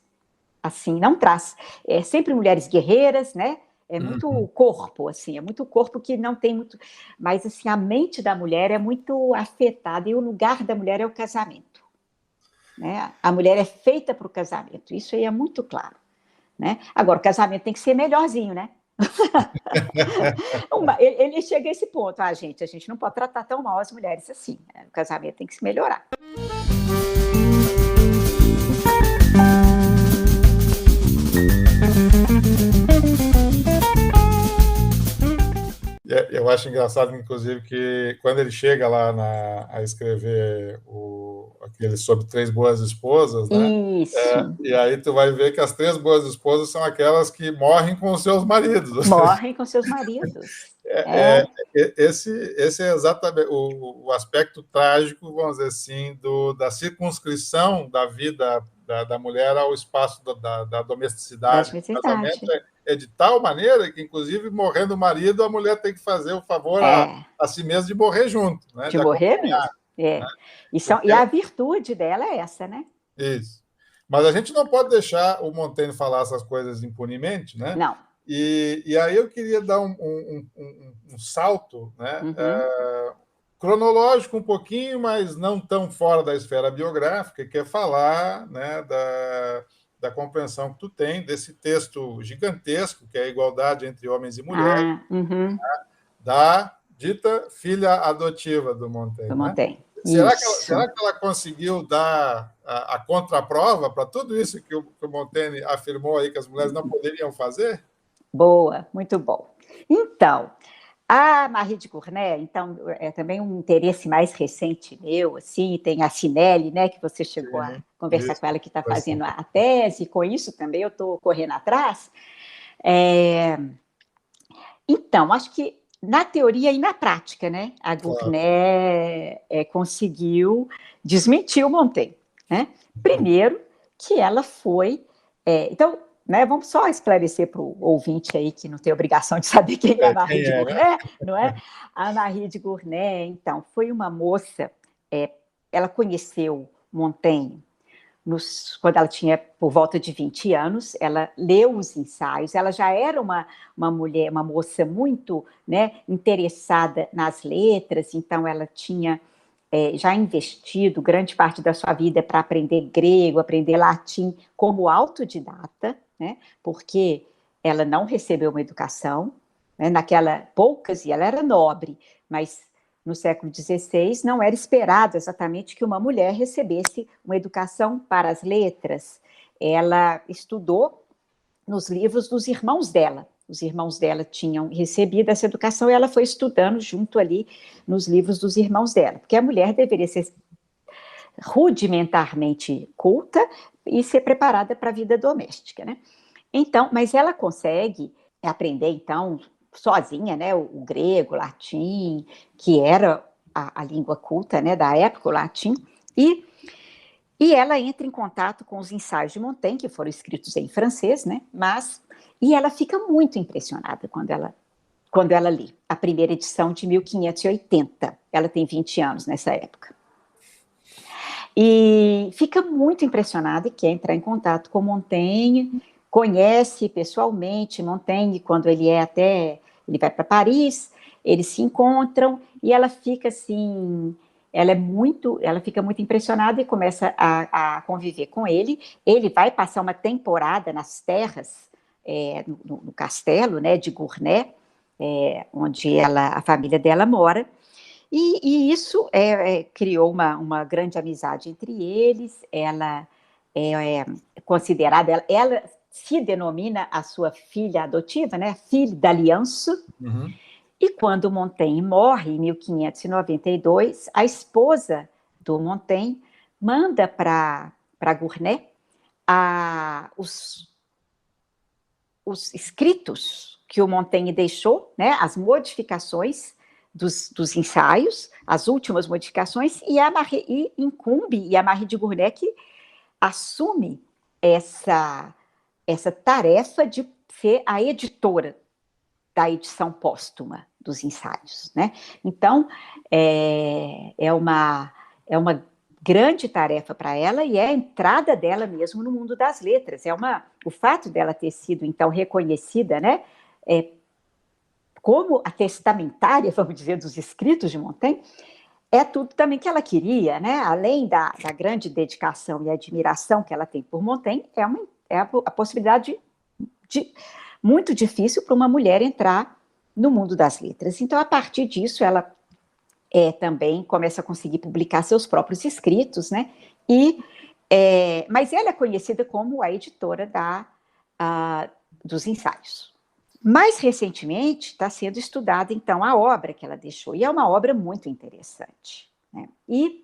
assim, não traz. É sempre mulheres guerreiras, né? É muito corpo, assim, é muito corpo que não tem muito... Mas, assim, a mente da mulher é muito afetada e o lugar da mulher é o casamento. Né? A mulher é feita para o casamento, isso aí é muito claro. Né? Agora, o casamento tem que ser melhorzinho, né? Ele chega a esse ponto, a gente não pode tratar tão mal as mulheres assim, né? O casamento tem que se melhorar. Eu acho engraçado, inclusive, que quando ele chega lá a escrever aquele sobre 3 boas esposas, né? Isso. E aí tu vai ver que as 3 boas esposas são aquelas que morrem com os seus maridos. Morrem com seus maridos. Esse é exatamente o aspecto trágico, vamos dizer assim, da circunscrição da vida da mulher ao espaço da domesticidade. O casamento é de tal maneira que, inclusive, morrendo o marido, a mulher tem que fazer o favor a si mesma de morrer junto. Né? De morrer mesmo. Né? E a virtude dela é essa, né? Isso. Mas a gente não pode deixar o Montaigne falar essas coisas impunemente, né? Não. E aí eu queria dar um salto, né? Cronológico um pouquinho, mas não tão fora da esfera biográfica, que é falar, né, da compreensão que tu tem desse texto gigantesco, que é a igualdade entre homens e mulheres, né, da dita filha adotiva do Montaigne. Do Montaigne. Né? Será que ela conseguiu dar a contraprova para tudo isso que o Montaigne afirmou aí que as mulheres não poderiam fazer? Boa, muito bom. Então, a Marie de Gournay, então, é também um interesse mais recente meu, assim, tem a Cinelli, né, que você chegou a conversar com ela, que está fazendo a tese, com isso também eu estou correndo atrás. Então, acho que na teoria e na prática, né, a Gournay conseguiu desmentir o Montaigne. Né? Primeiro, que ela foi... então, né, vamos só esclarecer para o ouvinte aí, que não tem obrigação de saber quem é a Marie de Gournay, não é? A Marie de Gournay, então, foi uma moça, ela conheceu Montaigne quando ela tinha por volta de 20 anos, ela leu os ensaios, ela já era uma mulher, uma moça muito, né, interessada nas letras, então ela tinha já investido grande parte da sua vida para aprender grego, aprender latim como autodidata, né, porque ela não recebeu uma educação, né, poucas, e ela era nobre, mas no século XVI, não era esperado exatamente que uma mulher recebesse uma educação para as letras. Ela estudou nos livros dos irmãos dela. Os irmãos dela tinham recebido essa educação e ela foi estudando junto ali nos livros dos irmãos dela, porque a mulher deveria ser rudimentarmente culta e ser preparada para a vida doméstica, né? Então, mas ela consegue aprender, então, sozinha, né, o grego, o latim, que era a língua culta, né, da época, o latim, e ela entra em contato com os ensaios de Montaigne, que foram escritos em francês, né, e ela fica muito impressionada quando ela lê a primeira edição de 1580, ela tem 20 anos nessa época. E fica muito impressionada e quer entrar em contato com Montaigne, conhece pessoalmente Montaigne quando ele vai para Paris, eles se encontram e ela fica assim, ela fica muito impressionada e começa a conviver com ele. Ele vai passar uma temporada nas terras, no castelo, né, de Gournay, onde a família dela mora. E isso criou uma grande amizade entre eles. Ela é considerada, ela se denomina a sua filha adotiva, né, filha da aliança. Uhum. E quando Montaigne morre, em 1592, a esposa do Montaigne manda para Gournay os escritos que o Montaigne deixou, né, as modificações dos ensaios, as últimas modificações, e incumbe a Marie de Gournay que assume essa tarefa de ser a editora da edição póstuma dos ensaios, né? Então, é uma grande tarefa para ela e é a entrada dela mesmo no mundo das letras. O fato dela ter sido, então, reconhecida, né, como a testamentária, vamos dizer, dos escritos de Montaigne, é tudo também que ela queria, né? Além da grande dedicação e admiração que ela tem por Montaigne, é a possibilidade muito difícil para uma mulher entrar no mundo das letras. Então, a partir disso, ela também começa a conseguir publicar seus próprios escritos, né? Mas ela é conhecida como a editora dos ensaios. Mais recentemente, está sendo estudada, então, a obra que ela deixou, e é uma obra muito interessante, né? E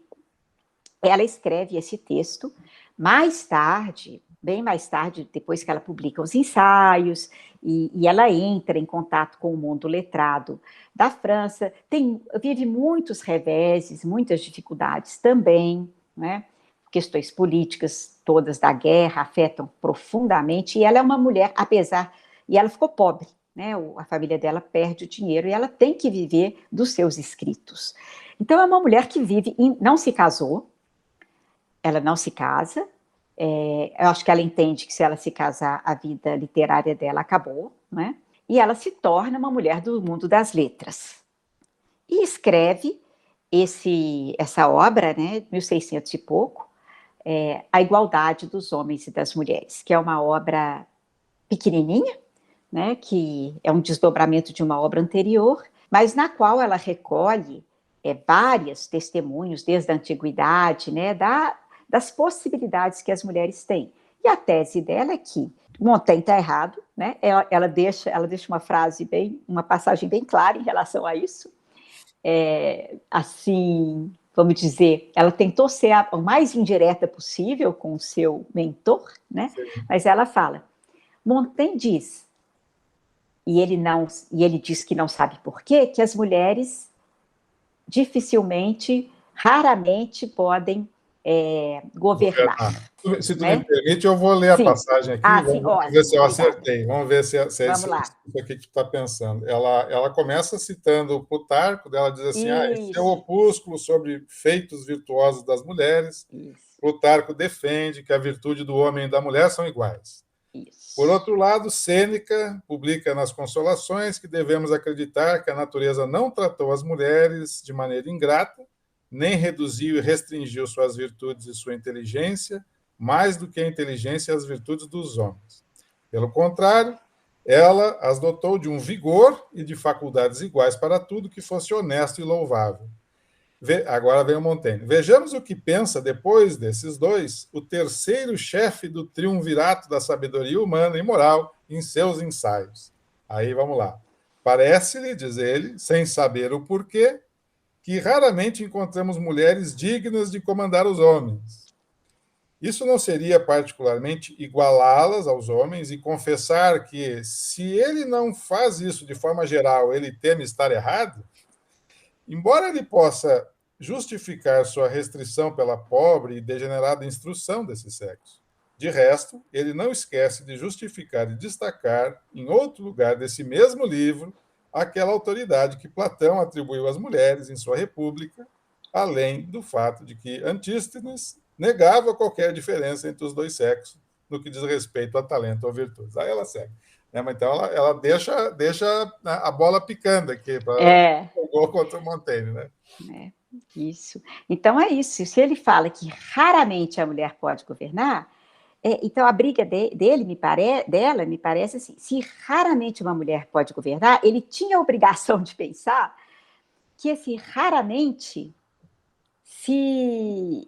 ela escreve esse texto mais tarde, bem mais tarde, depois que ela publica os ensaios, e ela entra em contato com o mundo letrado da França, vive muitos reveses, muitas dificuldades também, né? Questões políticas todas da guerra afetam profundamente, e ela é uma mulher, e ela ficou pobre, né? A família dela perde o dinheiro e ela tem que viver dos seus escritos. Então, é uma mulher que não se casou, ela não se casa. Eu acho que ela entende que se ela se casar, a vida literária dela acabou, né? E ela se torna uma mulher do mundo das letras. E escreve essa obra, né, 1600 e pouco, A Igualdade dos Homens e das Mulheres, que é uma obra pequenininha, né, que é um desdobramento de uma obra anterior, mas na qual ela recolhe vários testemunhos desde a antiguidade, né, das possibilidades que as mulheres têm. E a tese dela é que Montaigne está errado, né? Ela deixa uma passagem bem clara em relação a isso. Assim, vamos dizer, ela tentou ser o mais indireta possível com o seu mentor, né? Sim. Mas ela fala, Montaigne diz, e ele diz que não sabe por quê, que as mulheres raramente podem governar. Se tu né? me permite, eu vou ler a Sim. passagem aqui, Sim, vamos ver se eu obrigada. acertei, vamos ver se é isso aqui que tu está pensando. Ela começa citando Plutarco, ela diz assim, esse é o opúsculo sobre feitos virtuosos das mulheres. Isso. Plutarco defende que a virtude do homem e da mulher são iguais. Isso. Por outro lado, Sêneca publica nas Consolações que devemos acreditar que a natureza não tratou as mulheres de maneira ingrata, nem reduziu e restringiu suas virtudes e sua inteligência, mais do que a inteligência e as virtudes dos homens. Pelo contrário, ela as dotou de um vigor e de faculdades iguais para tudo que fosse honesto e louvável. Agora vem o Montaigne. Vejamos o que pensa, depois desses dois, o terceiro chefe do triunvirato da sabedoria humana e moral em seus ensaios. Aí vamos lá. Parece-lhe, diz ele, sem saber o porquê, que raramente encontramos mulheres dignas de comandar os homens. Isso não seria particularmente igualá-las aos homens e confessar que, se ele não faz isso de forma geral, ele teme estar errado? Embora ele possa justificar sua restrição pela pobre e degenerada instrução desse sexo, de resto, ele não esquece de justificar e destacar, em outro lugar desse mesmo livro, aquela autoridade que Platão atribuiu às mulheres em sua República, além do fato de que Antístenes negava qualquer diferença entre os dois sexos no que diz respeito a talento ou virtudes. Aí ela segue. Mas então ela deixa a bola picando aqui para o gol contra o Montaigne, né? Isso. Então é isso. Se ele fala que raramente a mulher pode governar, então a briga dela me parece assim: se raramente uma mulher pode governar, ele tinha a obrigação de pensar que esse raramente se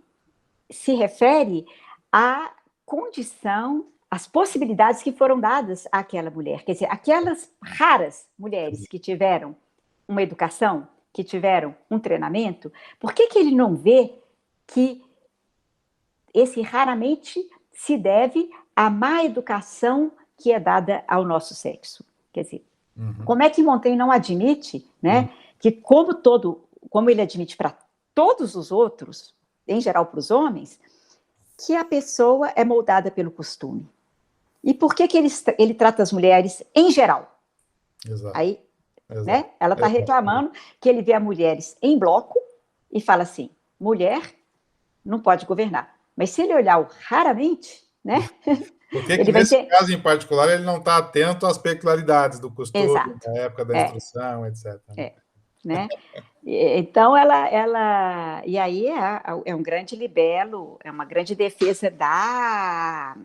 refere à condição, às possibilidades que foram dadas àquela mulher. Quer dizer, aquelas raras mulheres que tiveram uma educação, que tiveram um treinamento, por que ele não vê que esse raramente se deve à má educação que é dada ao nosso sexo? Quer dizer, como é que Montaigne não admite, né, que como ele admite para todos os outros, em geral para os homens, que a pessoa é moldada pelo costume? E por que ele trata as mulheres em geral? Exato. Aí, né, ela está reclamando que ele vê as mulheres em bloco e fala assim: mulher não pode governar. Mas se ele olhar raramente, né? Porque nesse caso em particular ele não está atento às peculiaridades do costume, da época da instrução, etc. Né? Então e aí é um grande libelo, é uma grande defesa da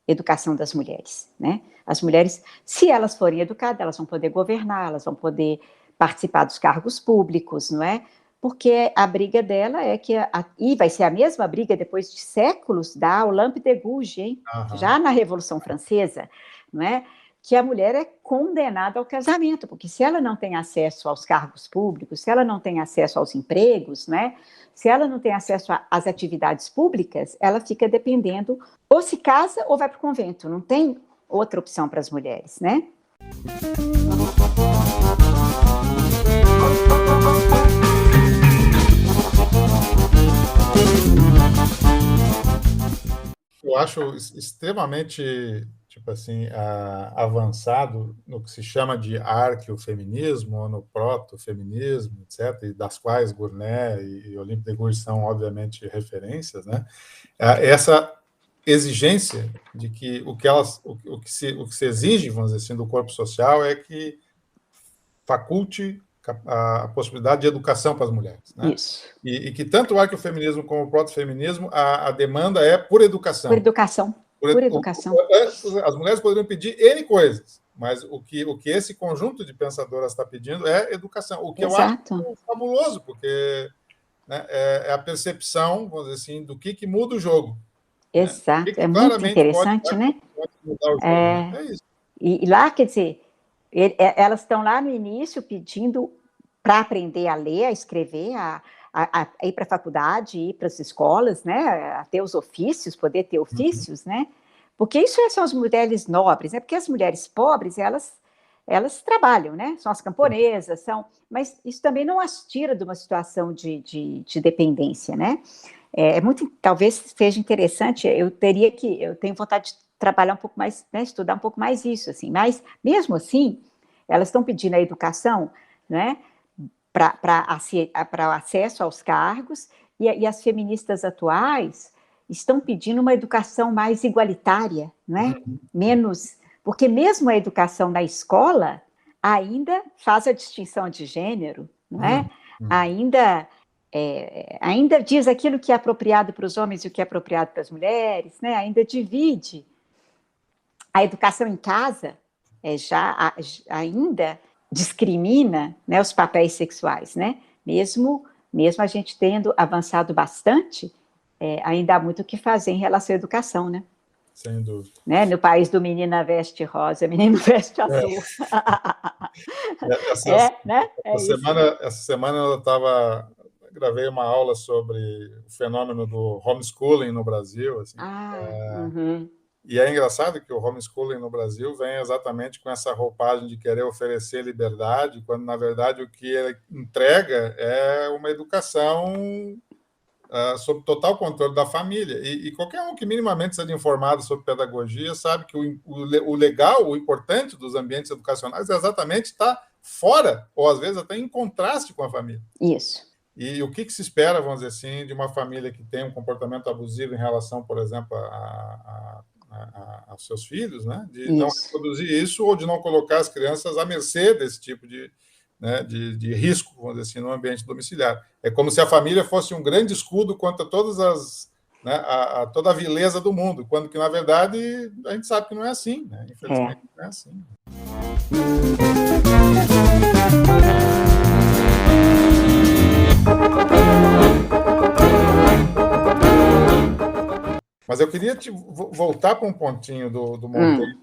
educação das mulheres, né? As mulheres, se elas forem educadas, elas vão poder governar, elas vão poder participar dos cargos públicos, não é? Porque a briga dela é que, e vai ser a mesma briga depois de séculos da Olympe de Gouges, hein? Já na Revolução Francesa, não é? Que a mulher é condenada ao casamento, porque se ela não tem acesso aos cargos públicos, se ela não tem acesso aos empregos, né? Se ela não tem acesso às atividades públicas, ela fica dependendo, ou se casa ou vai para o convento, não tem outra opção para as mulheres, né? Eu acho extremamente, tipo assim, avançado no que se chama de arqueofeminismo, ou no proto-feminismo, etc., e das quais Gournay e Olympe de Gouges são, obviamente, referências, né? Essa exigência de que o que se exige, vamos dizer assim, do corpo social é que faculte a possibilidade de educação para as mulheres, né? Isso. E que tanto o arqueofeminismo como o proto-feminismo, a demanda é por educação. Por educação. Por educação. As mulheres poderiam pedir N coisas, mas o que esse conjunto de pensadoras está pedindo é educação, o que eu acho fabuloso, porque, né, é a percepção, vamos dizer assim, do que muda o jogo. Exato, né? É muito interessante, né? Pode mudar o jogo, né? É isso. E lá, quer dizer, elas estão lá no início pedindo para aprender a ler, a escrever, a ir para a faculdade, ir para as escolas, né? A ter os ofícios, poder ter ofícios, né? Porque isso são as mulheres nobres, né? Porque as mulheres pobres, elas elas trabalham, né? São as camponesas, mas isso também não as tira de uma situação de dependência, né? Talvez seja interessante, eu tenho vontade de trabalhar um pouco mais, né, estudar um pouco mais isso, assim, mas mesmo assim, elas estão pedindo a educação, né, para o acesso aos cargos, e as feministas atuais estão pedindo uma educação mais igualitária, né? Menos, porque mesmo a educação na escola ainda faz a distinção de gênero, não é? Ainda diz aquilo que é apropriado para os homens e o que é apropriado para as mulheres, né? Ainda divide. A educação em casa ainda discrimina, né, os papéis sexuais, né? Mesmo a gente tendo avançado bastante, ainda há muito o que fazer em relação à educação, né? Sem dúvida. Né? No país do menina veste rosa, menino veste azul. Essa semana eu gravei uma aula sobre o fenômeno do homeschooling no Brasil. Assim, E é engraçado que o homeschooling no Brasil vem exatamente com essa roupagem de querer oferecer liberdade, quando, na verdade, o que ele entrega é uma educação sob total controle da família. E qualquer um que minimamente seja informado sobre pedagogia sabe que o legal, o importante dos ambientes educacionais é exatamente estar fora, ou às vezes até em contraste com a família. Isso. E o que se espera, vamos dizer assim, de uma família que tem um comportamento abusivo em relação, por exemplo, aos seus filhos, né? De não reproduzir isso ou de não colocar as crianças à mercê desse tipo de risco, vamos dizer assim, no ambiente domiciliar. É como se a família fosse um grande escudo contra toda a vileza do mundo, quando que, na verdade, a gente sabe que não é assim, né? Infelizmente, não é assim. Mas eu queria voltar para um pontinho do Montaigne,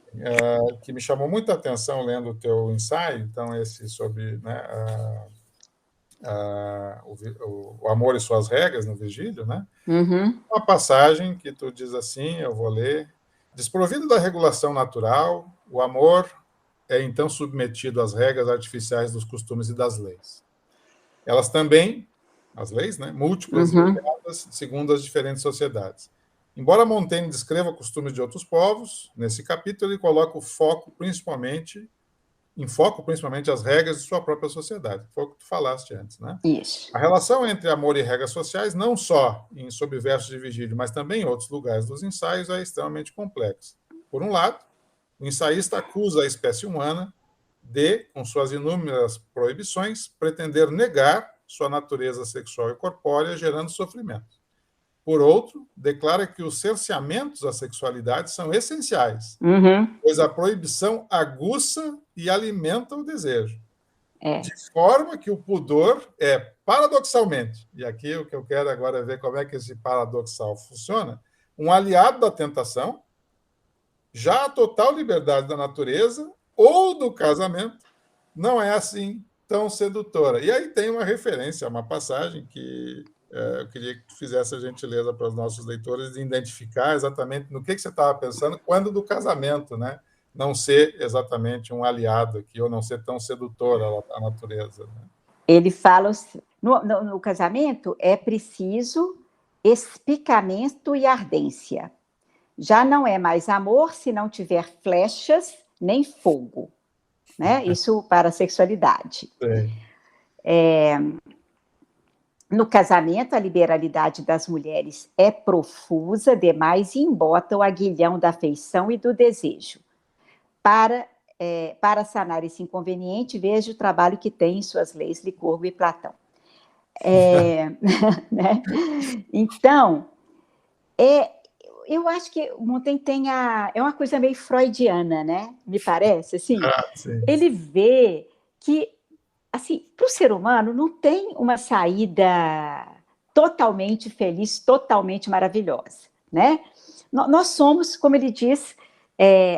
que me chamou muita atenção lendo o teu ensaio, então, esse sobre, né, o amor e suas regras no Virgílio, né? Uma passagem que tu diz assim, eu vou ler: desprovido da regulação natural, o amor é então submetido às regras artificiais dos costumes e das leis. Elas também, as leis, né, múltiplas e variadas segundo as diferentes sociedades. Embora Montaigne descreva costumes de outros povos, nesse capítulo ele coloca o foco principalmente as regras de sua própria sociedade. Foi o que tu falaste antes, né? Isso. A relação entre amor e regras sociais, não só em Sob Versos de Virgílio, mas também em outros lugares dos ensaios, é extremamente complexa. Por um lado, o ensaísta acusa a espécie humana de, com suas inúmeras proibições, pretender negar sua natureza sexual e corpórea, gerando sofrimento. Por outro, declara que os cerceamentos à sexualidade são essenciais, pois a proibição aguça e alimenta o desejo. De forma que o pudor é, paradoxalmente, e aqui o que eu quero agora é ver como é que esse paradoxal funciona, um aliado da tentação, já a total liberdade da natureza ou do casamento não é assim tão sedutora. E aí tem uma referência, uma passagem que eu queria que tu fizesse a gentileza para os nossos leitores de identificar exatamente no que você estava pensando quando do casamento, né? Não ser exatamente um aliado aqui, ou não ser tão sedutora a natureza. Né? Ele fala, no casamento é preciso espicamento e ardência. Já não é mais amor se não tiver flechas nem fogo. Né? Isso para a sexualidade. No casamento, a liberalidade das mulheres é profusa demais e embota o aguilhão da afeição e do desejo. Para sanar esse inconveniente, veja o trabalho que tem em suas leis Licurgo e Platão. Né? Então, eu acho que o Montaigne é uma coisa meio freudiana, né? Me parece, assim. Ele vê que, assim, para o ser humano não tem uma saída totalmente feliz, totalmente maravilhosa, né? Nós somos, como ele diz,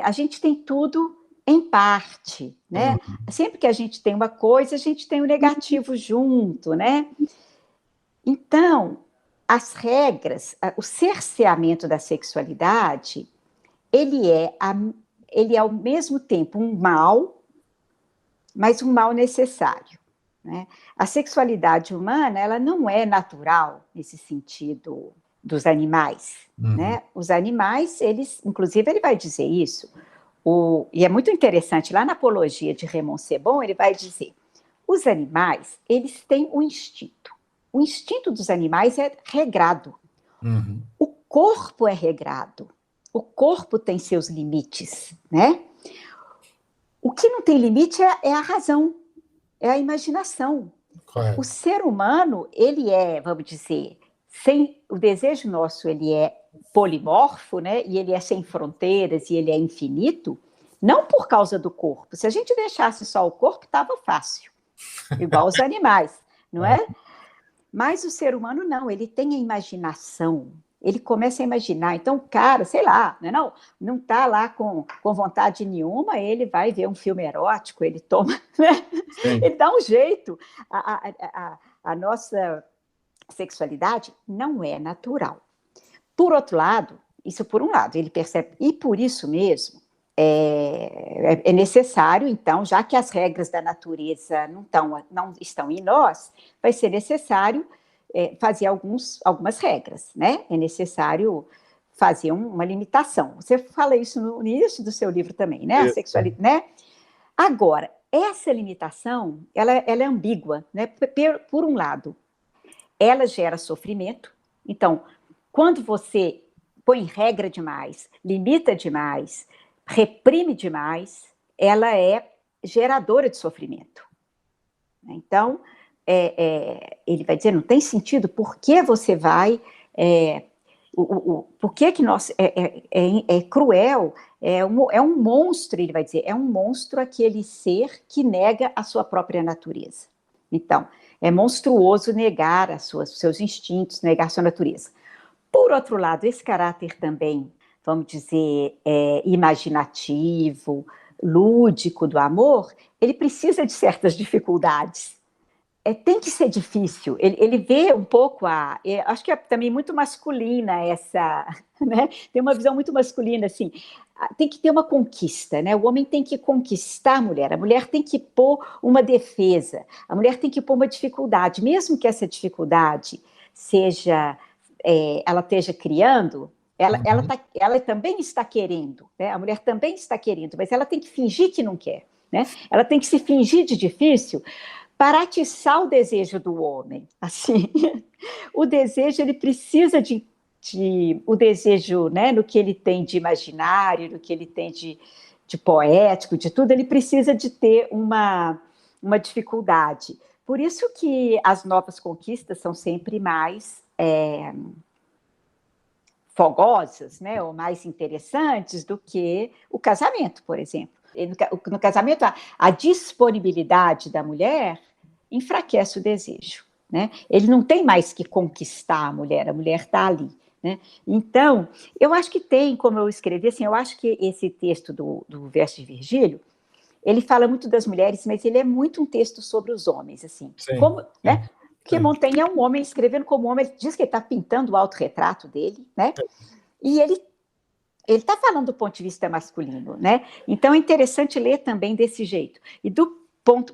a gente tem tudo em parte, né? Sempre que a gente tem uma coisa, a gente tem o negativo junto, né? Então, as regras, o cerceamento da sexualidade, ele é ao mesmo tempo um mal, mas um mal necessário, né? A sexualidade humana, ela não é natural nesse sentido dos animais, né? Os animais, eles, inclusive, ele vai dizer isso, e é muito interessante, lá na Apologia de Raymond Sebon, ele vai dizer, os animais, eles têm um instinto. O instinto dos animais é regrado. O corpo é regrado. O corpo tem seus limites, né? O que não tem limite é a razão, é a imaginação. Correto. O ser humano, ele é, vamos dizer, sem o desejo nosso, ele é polimorfo, né? E ele é sem fronteiras e ele é infinito, não por causa do corpo. Se a gente deixasse só o corpo, estava fácil, igual os animais, não é? Mas o ser humano não, ele tem a imaginação, ele começa a imaginar. Então, o cara, sei lá, não está lá com vontade nenhuma, ele vai ver um filme erótico, ele toma, né? Ele dá um jeito. A nossa sexualidade não é natural. Por outro lado, isso por um lado, ele percebe, e por isso mesmo, é necessário, então, já que as regras da natureza não estão em nós, vai ser necessário fazer algumas regras, né? É necessário fazer uma limitação. Você fala isso no início do seu livro também, né? A sexualidade, né? Agora, essa limitação, ela é ambígua, né? Por um lado, ela gera sofrimento. Então, quando você põe regra demais, limita demais, reprime demais, ela é geradora de sofrimento. Então, ele vai dizer, não tem sentido, por que você vai... por que nós... É cruel, é um monstro, ele vai dizer, é um monstro aquele ser que nega a sua própria natureza. Então, é monstruoso negar os seus instintos, negar a sua natureza. Por outro lado, esse caráter também, vamos dizer, imaginativo, lúdico do amor, ele precisa de certas dificuldades. Tem que ser difícil. Ele vê um pouco acho que é também muito masculina essa, né? Tem uma visão muito masculina, assim, tem que ter uma conquista, né? O homem tem que conquistar a mulher tem que pôr uma defesa, a mulher tem que pôr uma dificuldade, mesmo que essa dificuldade seja, ela esteja criando, ela também está querendo, né? A mulher também está querendo, mas ela tem que fingir que não quer, né? Ela tem que se fingir de difícil para atiçar o desejo do homem. Assim, o desejo, ele precisa o desejo, né, no que ele tem de imaginário, no que ele tem de poético, de tudo, ele precisa de ter uma dificuldade. Por isso que as novas conquistas são sempre mais fogosas, né, ou mais interessantes do que o casamento, por exemplo. No casamento, a disponibilidade da mulher enfraquece o desejo, né? Ele não tem mais que conquistar a mulher está ali, né? Então, eu acho que tem, como eu escrevi, assim, eu acho que esse texto do verso de Virgílio, ele fala muito das mulheres, mas ele é muito um texto sobre os homens, assim, como, né? Porque Montaigne é um homem escrevendo como homem, ele diz que ele está pintando o autorretrato dele, né? E ele está falando do ponto de vista masculino, né? Então é interessante ler também desse jeito.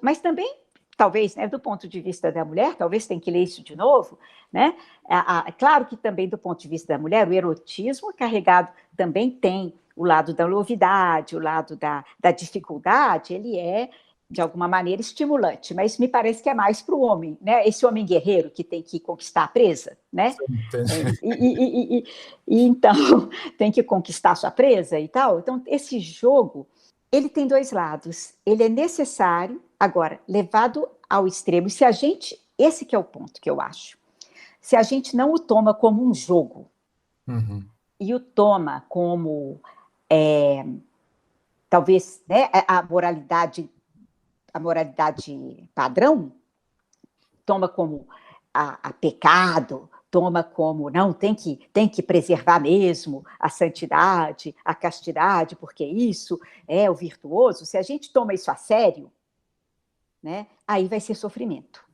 Mas também, talvez, né, do ponto de vista da mulher, talvez tenha que ler isso de novo, né? Claro que também do ponto de vista da mulher, o erotismo carregado também tem o lado da novidade, o lado da dificuldade, ele é, de alguma maneira, estimulante, mas me parece que é mais para o homem, né? Esse homem guerreiro que tem que conquistar a presa, né? E então tem que conquistar a sua presa e tal. Então, esse jogo, ele tem dois lados. Ele é necessário, agora, levado ao extremo. Esse que é o ponto que eu acho. Se a gente não o toma como um jogo, e o toma como, talvez, né, a moralidade padrão, toma como a pecado, toma como, não, tem que preservar mesmo a santidade, a castidade, porque isso é o virtuoso. Se a gente toma isso a sério, né, aí vai ser sofrimento.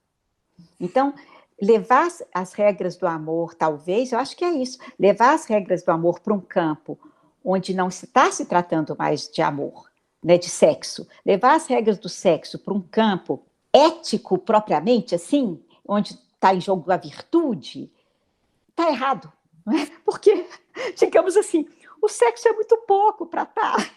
Então, levar as regras do amor, talvez, eu acho que é isso, levar as regras do amor para um campo onde não se está se tratando mais de amor, né, de sexo, levar as regras do sexo para um campo ético propriamente, assim, onde está em jogo a virtude, está errado, não é? Porque, digamos assim, o sexo é muito pouco para estar,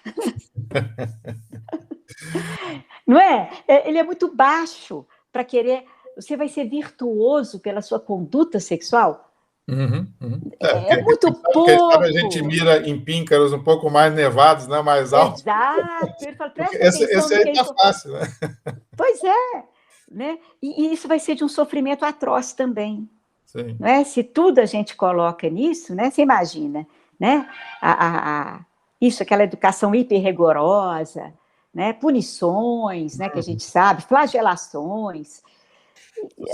não é? Ele é muito baixo para querer. Você vai ser virtuoso pela sua conduta sexual? Uhum, uhum. É muito Quem sabe a gente pouco. mira em píncaros um pouco mais nevados, né, mais altos. Exato. Ele fala, Porque presta atenção esse no aí que ele está for. fácil, né? Pois é, né? E isso vai ser de um sofrimento atroz também, Sim. não é? Se tudo a gente coloca nisso, né? Você imagina, né? Isso, aquela educação hiper rigorosa, né? Punições, né? Que a gente sabe, flagelações,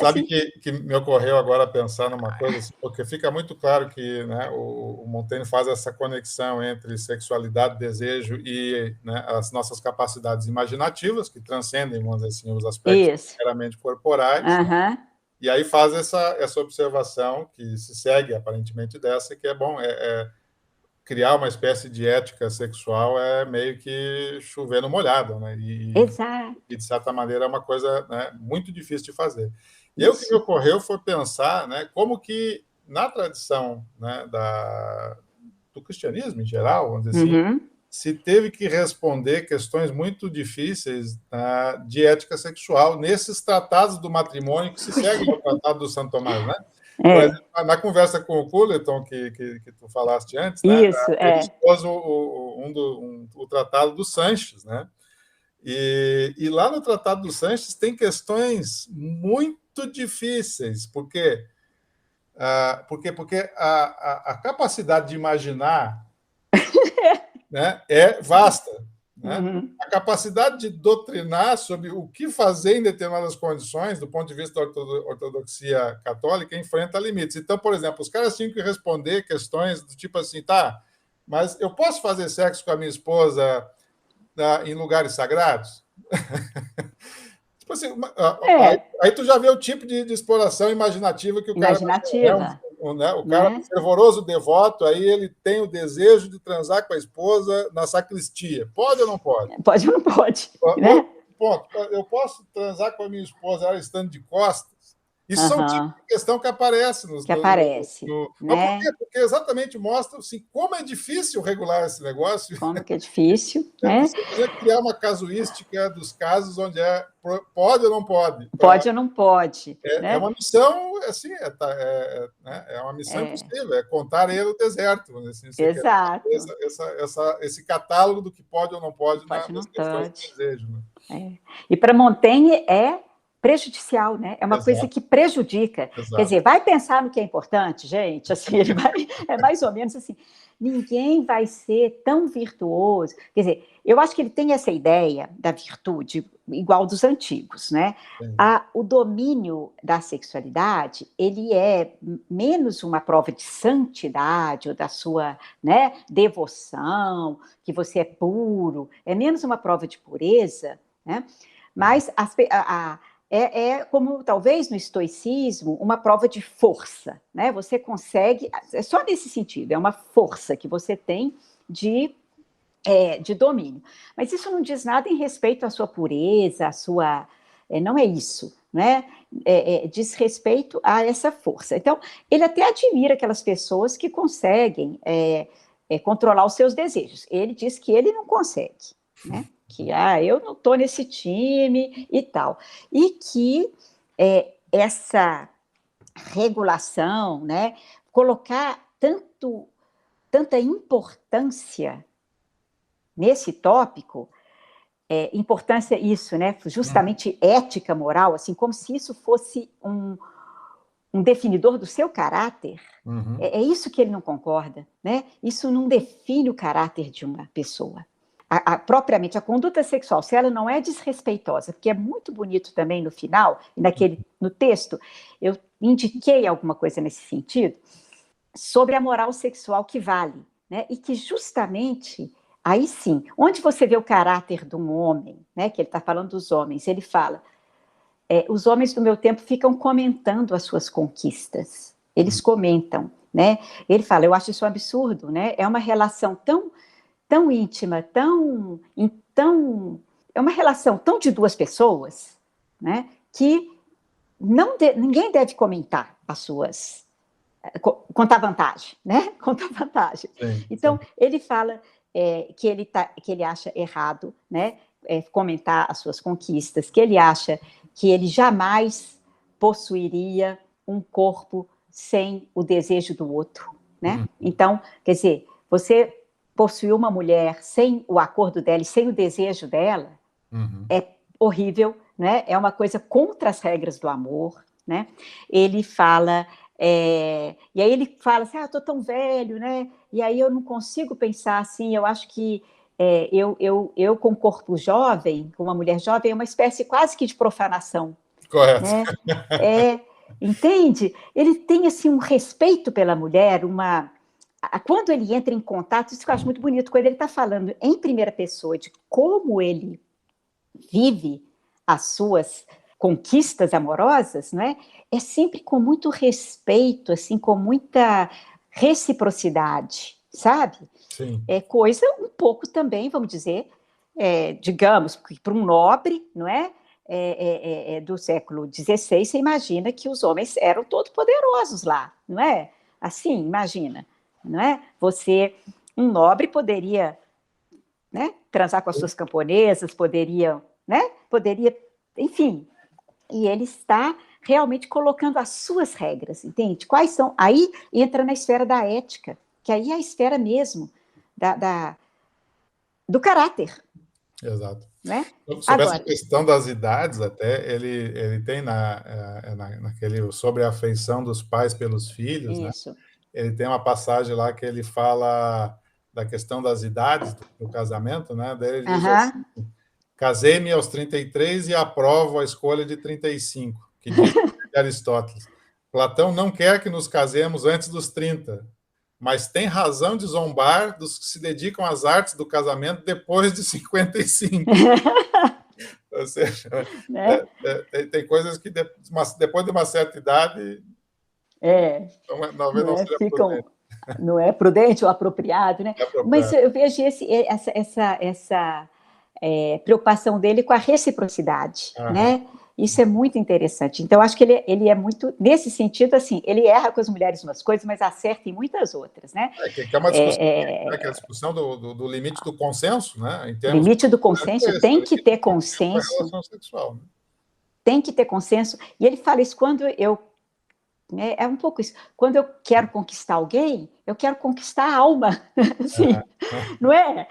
Sabe assim. que me ocorreu agora pensar numa coisa, assim, porque fica muito claro que, né, o Montaigne faz essa conexão entre sexualidade, desejo e, né, as nossas capacidades imaginativas, que transcendem, vamos dizer assim, os aspectos Isso. meramente corporais, né? Aham. E aí faz essa observação que se segue, aparentemente, dessa, que é bom, criar uma espécie de ética sexual é meio que chover no molhado, né? Exato. De certa maneira, é uma coisa, né, muito difícil de fazer. E aí, o que me Isso. ocorreu foi pensar, né, como que, na tradição, né, do cristianismo em geral, vamos dizer assim, Uhum. se teve que responder questões muito difíceis, de ética sexual nesses tratados do matrimônio que se seguem ao Tratado do Santo Tomás, né? Por É. exemplo, na conversa com o Cullerton, que tu falaste antes, né, Isso, ele é. expôs o Tratado do Sanches, né? E lá no Tratado do Sanches tem questões muito difíceis, porque a capacidade de imaginar, né, é vasta, né? Uhum. A capacidade de doutrinar sobre o que fazer em determinadas condições, do ponto de vista da ortodoxia católica, enfrenta limites. Então, por exemplo, os caras tinham que responder questões do tipo assim, tá, mas eu posso fazer sexo com a minha esposa em lugares sagrados? Tipo assim, É. aí tu já vê o tipo de exploração imaginativa que o cara vai ter, né? Imaginativa, Né? O cara né? fervoroso devoto, aí ele tem o desejo de transar com a esposa na sacristia. Pode ou não pode? Pode ou não pode, Outro né? ponto, eu posso transar com a minha esposa ela estando de costas? Isso são tipos Aham. de questão que aparecem nos. Que aparece, Mas por né? quê? Porque exatamente mostra assim, como é difícil regular esse negócio. Como que é difícil, E né? você precisa criar uma casuística dos casos onde pode ou não pode. Pode ou não pode, É né? uma missão, assim, né, é uma missão É, impossível, é contar ele o deserto, assim, você quer exato. esse catálogo do que pode ou não pode Pode ou nas não questões de pode. desejo. Né? É. E para Montaigne é prejudicial, né? É uma coisa Exato, que prejudica. Quer exato. dizer, vai pensar no que é importante, gente. Assim, ele vai, é mais ou menos assim. Ninguém vai ser tão virtuoso. Quer dizer, eu acho que ele tem essa ideia da virtude igual dos antigos, né? O domínio da sexualidade, ele é menos uma prova de santidade ou da sua, né, devoção, que você é puro, é menos uma prova de pureza, né? Mas é como, talvez, no estoicismo, uma prova de força, né? Você consegue, é só nesse sentido, é uma força que você tem de domínio. Mas isso não diz nada em respeito à sua pureza, à sua... não é isso, né? Diz respeito a essa força. Então, ele até admira aquelas pessoas que conseguem controlar os seus desejos. Ele diz que ele não consegue, né? Que eu não estou nesse time e tal. E que essa regulação, né? Colocar tanta importância nesse tópico, importância isso, né? Justamente ética, moral, assim, como se isso fosse um definidor do seu caráter. Uhum. É isso que ele não concorda, né? Isso não define o caráter de uma pessoa. Propriamente, a conduta sexual, se ela não é desrespeitosa, porque é muito bonito também no final, no texto, eu indiquei alguma coisa nesse sentido, sobre a moral sexual que vale, né? E que justamente, aí sim, onde você vê o caráter de um homem, né? Que ele está falando dos homens, ele fala, os homens do meu tempo ficam comentando as suas conquistas, eles comentam, né? Ele fala, eu acho isso um absurdo, né? É uma relação tão tão íntima, é uma relação tão de duas pessoas, né, que ninguém deve comentar as suas, contar vantagem, né? Contar vantagem. Sim, então, sim. ele fala que ele acha errado, né, comentar as suas conquistas, que ele acha que ele jamais possuiria um corpo sem o desejo do outro, né? Então, quer dizer, você possuir uma mulher sem o acordo dela e sem o desejo dela é horrível, né? É uma coisa contra as regras do amor, né? Ele fala, e aí ele fala assim, eu tô tão velho, né? E aí eu não consigo pensar assim, eu acho que eu com um corpo jovem, com uma mulher jovem, é uma espécie quase que de profanação. Correto. Né? Entende? Ele tem assim um respeito pela mulher, quando ele entra em contato, isso que eu acho muito bonito, quando ele está falando em primeira pessoa de como ele vive as suas conquistas amorosas, não é? É sempre com muito respeito, assim, com muita reciprocidade, sabe? Sim. É coisa um pouco também, vamos dizer, digamos, para um nobre, não é? Do século XVI, você imagina que os homens eram todos poderosos lá, não é? Assim, imagina, não é? Um nobre poderia, né, transar com as suas camponesas, poderia, enfim, e ele está realmente colocando as suas regras, entende? Quais são? Aí entra na esfera da ética, que aí é a esfera mesmo do caráter. Exato. Né? Sobre essa questão das idades, até, ele tem naquele sobre a afeição dos pais pelos filhos, isso. Né? Ele tem uma passagem lá que ele fala da questão das idades do casamento, né? Daí ele diz assim, casei-me aos 33 e aprovo a escolha de 35, que diz Aristóteles. Platão não quer que nos casemos antes dos 30, mas tem razão de zombar dos que se dedicam às artes do casamento depois de 55. Ou seja, né? Tem coisas que depois de uma certa idade talvez não seja prudente. Não é prudente ou apropriado, né? Mas eu vejo essa preocupação dele com a reciprocidade, né? Isso é muito interessante. Então, acho que ele é muito, nesse sentido, assim, ele erra com as mulheres umas coisas, mas acerta em muitas outras, né? Que é uma discussão, que é a discussão do limite do consenso, né? Em termos limite do consenso, tem que ter consenso. Relação sexual, né? Tem que ter consenso. E ele fala isso quando é um pouco isso. Quando eu quero conquistar alguém, eu quero conquistar a alma. Assim, não é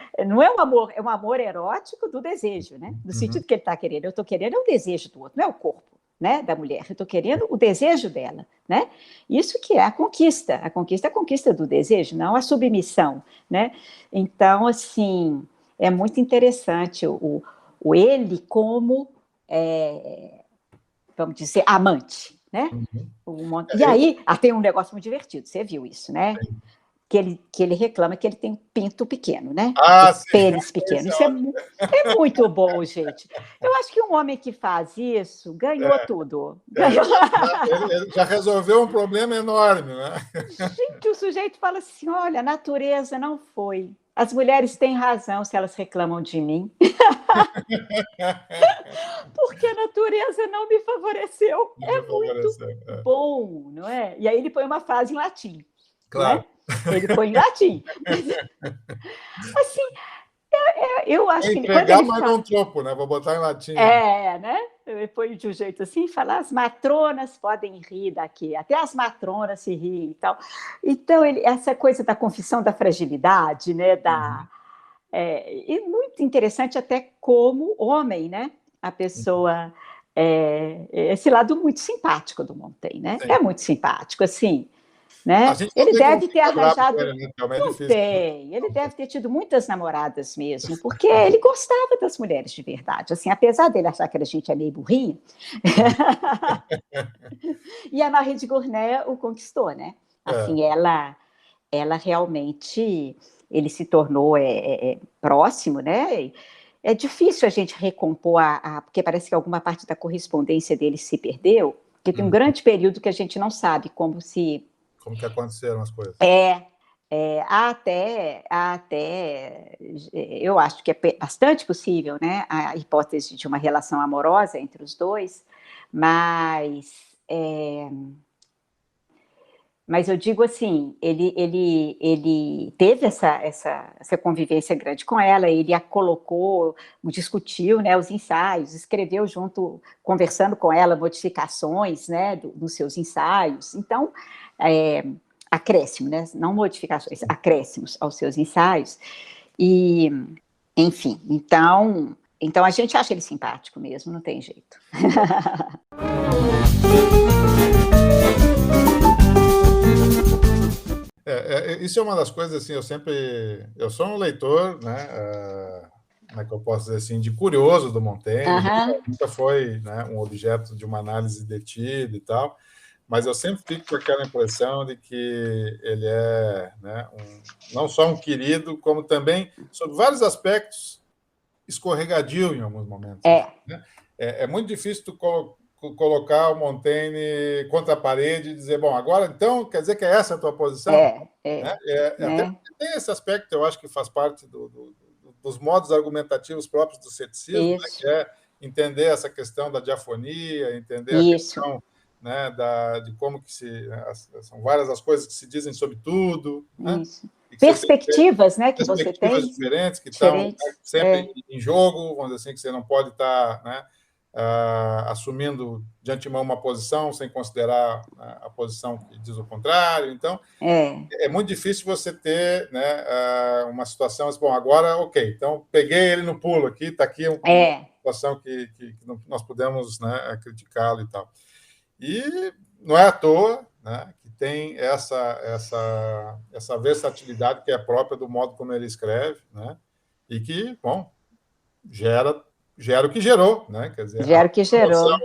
um amor, é um amor erótico do desejo, né? No sentido que ele está querendo. Eu estou querendo o desejo do outro, não é o corpo, né, da mulher. Eu estou querendo o desejo dela, né? Isso que é a conquista. A conquista é a conquista do desejo, não a submissão, né? Então, assim, é muito interessante o ele como, vamos dizer, amante, né? E aí, tem um negócio muito divertido, você viu isso, né? Que ele reclama que ele tem um pinto pequeno, né? Pênis pequeno. Isso é muito bom, gente. Eu acho que um homem que faz isso ganhou tudo. Ele já resolveu um problema enorme, né? Gente, o sujeito fala assim, olha, a natureza não foi. As mulheres têm razão se elas reclamam de mim. Porque a natureza não me favoreceu. Muito bom, não é? E aí ele põe uma frase em latim. Claro. Né? Ele põe em latim. Assim, eu acho que... Entregar, mas não troco, né? Vou botar em latim. Né? Ele põe de um jeito assim, fala, as matronas podem rir daqui, até as matronas se riem e tal. Então, essa coisa da confissão da fragilidade, né? E muito interessante até como homem, né? A pessoa... esse lado muito simpático do Montaigne, né? Sim. É muito simpático, assim... Né? Ele deve ter arranjado. Não tem. Ele deve ter tido muitas namoradas mesmo, porque ele gostava das mulheres de verdade. Assim, apesar dele achar que a gente é meio burrinha. E a Marie de Gournay o conquistou, né? Assim, ela realmente, ele se tornou próximo, né? É difícil a gente recompor porque parece que alguma parte da correspondência dele se perdeu, porque tem um grande período que a gente não sabe como que aconteceram as coisas. Eu acho que é bastante possível, né, a hipótese de uma relação amorosa entre os dois, mas, mas eu digo assim, ele teve essa convivência grande com ela, ele a colocou, discutiu, né, os ensaios, escreveu junto, conversando com ela, modificações, né, nos seus ensaios. Então, acréscimo, né, não modificações, acréscimos aos seus ensaios. E, enfim, então a gente acha ele simpático mesmo, não tem jeito. Isso é uma das coisas, assim, eu sou um leitor, né, como é que eu posso dizer assim, de curioso do Montaigne, nunca foi, né, um objeto de uma análise detida e tal, mas eu sempre fico com aquela impressão de que ele é, né, não só um querido, como também, sob vários aspectos, escorregadio em alguns momentos. Né? É muito difícil tu colocar o Montaigne contra a parede e dizer, bom, agora então quer dizer que é essa a tua posição? Né? Até tem esse aspecto, eu acho que faz parte dos modos argumentativos próprios do ceticismo, né? Que é entender essa questão da diafonia, entender a questão, né, de como que são várias as coisas que se dizem sobre tudo. Né? Perspectivas, né, que você tem. Perspectivas diferentes que estão sempre em jogo, vamos dizer assim, que você não pode estar, né, assumindo de antemão uma posição sem considerar a posição que diz o contrário. Então, é muito difícil você ter, né, uma situação assim, bom, agora, ok, então peguei ele no pulo aqui, está aqui uma situação que nós podemos, né, criticá-lo e tal. E não é à toa, né, que tem essa versatilidade que é própria do modo como ele escreve, né, e que, bom, gera o que gerou, né? Quer dizer, gera o que gerou.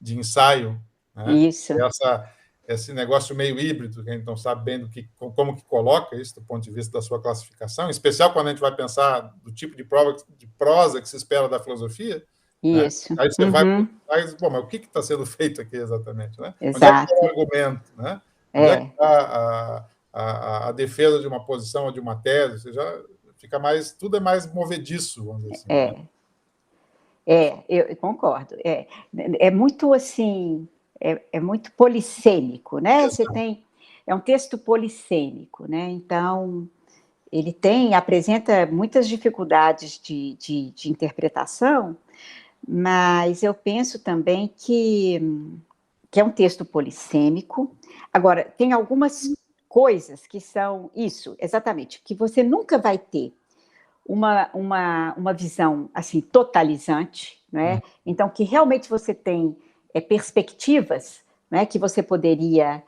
De ensaio, né? Isso. Esse negócio meio híbrido, que a gente não sabe bem como que coloca isso do ponto de vista da sua classificação, em especial quando a gente vai pensar do tipo de prosa que se espera da filosofia. Isso. Né? Aí você vai bom, mas o que está sendo feito aqui exatamente? Né? Exato. Onde é que está o argumento? Né? Onde é que está a defesa de uma posição ou de uma tese? Ou seja, tudo é mais movediço, vamos dizer assim. Né? Eu concordo. É muito assim, é muito polissêmico, né? É um texto polissêmico, né? Então, ele apresenta muitas dificuldades de interpretação, mas eu penso também que é um texto polissêmico. Agora, tem algumas coisas que são isso, exatamente, que você nunca vai ter uma visão assim totalizante, né? Então que realmente você tem perspectivas, né? Que você poderia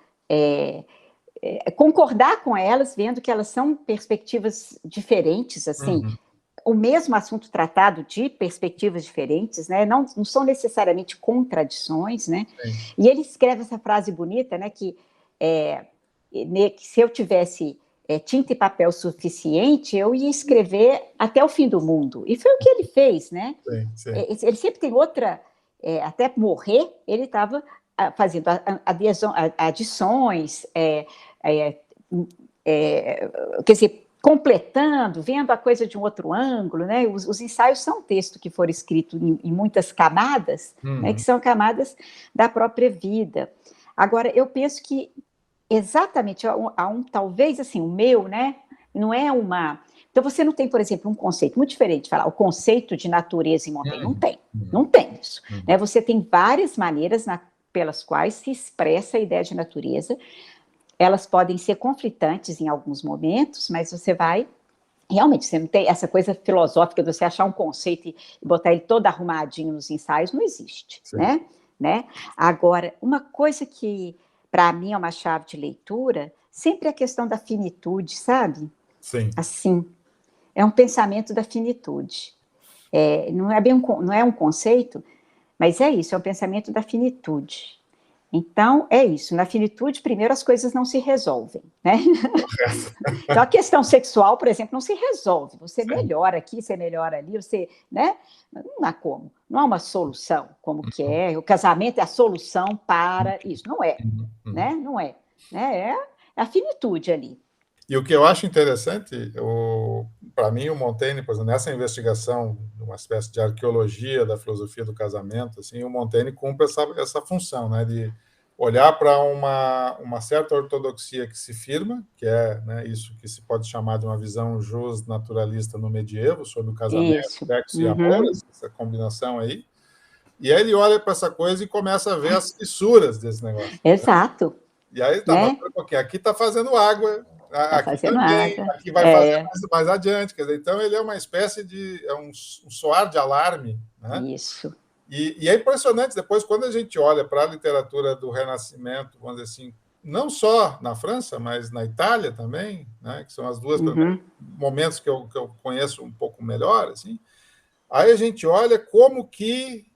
concordar com elas, vendo que elas são perspectivas diferentes, assim, o mesmo assunto tratado de perspectivas diferentes, né? Não são necessariamente contradições, né? E ele escreve essa frase bonita, né? Que se eu tivesse tinta e papel suficiente, eu ia escrever até o fim do mundo. E foi o que ele fez, né? Sim. Ele sempre tem outra... até morrer, ele estava fazendo adições, quer dizer, completando, vendo a coisa de um outro ângulo, né? Os ensaios são um texto que foram escritos em muitas camadas, né? Que são camadas da própria vida. Agora, eu penso que exatamente, talvez assim, o meu, né? Não é uma... Então, você não tem, por exemplo, um conceito muito diferente de falar, o conceito de natureza em Montaigne. Não tem isso. Né? Você tem várias maneiras pelas quais se expressa a ideia de natureza. Elas podem ser conflitantes em alguns momentos, mas você vai... Realmente, você não tem essa coisa filosófica de você achar um conceito e botar ele todo arrumadinho nos ensaios, não existe. Né? Agora, uma coisa que, para mim, é uma chave de leitura, sempre é a questão da finitude, sabe? Sim. Assim, é um pensamento da finitude. Não é um conceito, mas é isso, é um pensamento da finitude. Então, é isso. Na finitude, primeiro, as coisas não se resolvem, né? Então, a questão sexual, por exemplo, não se resolve. Você melhora aqui, você melhora ali, você, né? Não há como. Não há uma solução, como que é. O casamento é a solução para isso. Não é, né? Não é. Né? É a finitude ali. E o que eu acho interessante, para mim, o Montaigne, por exemplo, nessa investigação, uma espécie de arqueologia da filosofia do casamento, assim, o Montaigne cumpre essa função, né, de olhar para uma certa ortodoxia que se firma, que é, né, isso que se pode chamar de uma visão justnaturalista no medievo, sobre o casamento, Isso. sexo e amor, essa combinação aí, e aí ele olha para essa coisa e começa a ver as fissuras desse negócio. Exato. E aí tá, Né? porque aqui está fazendo água, Está aqui fazendo também, água. aqui vai fazer mais adiante. Quer dizer, então, ele é uma espécie de um soar de alarme. Né? Isso. E é impressionante, depois, quando a gente olha para a literatura do Renascimento, vamos dizer assim, não só na França, mas na Itália também, né? Que são as duas momentos que eu conheço um pouco melhor, assim, aí a gente olha como que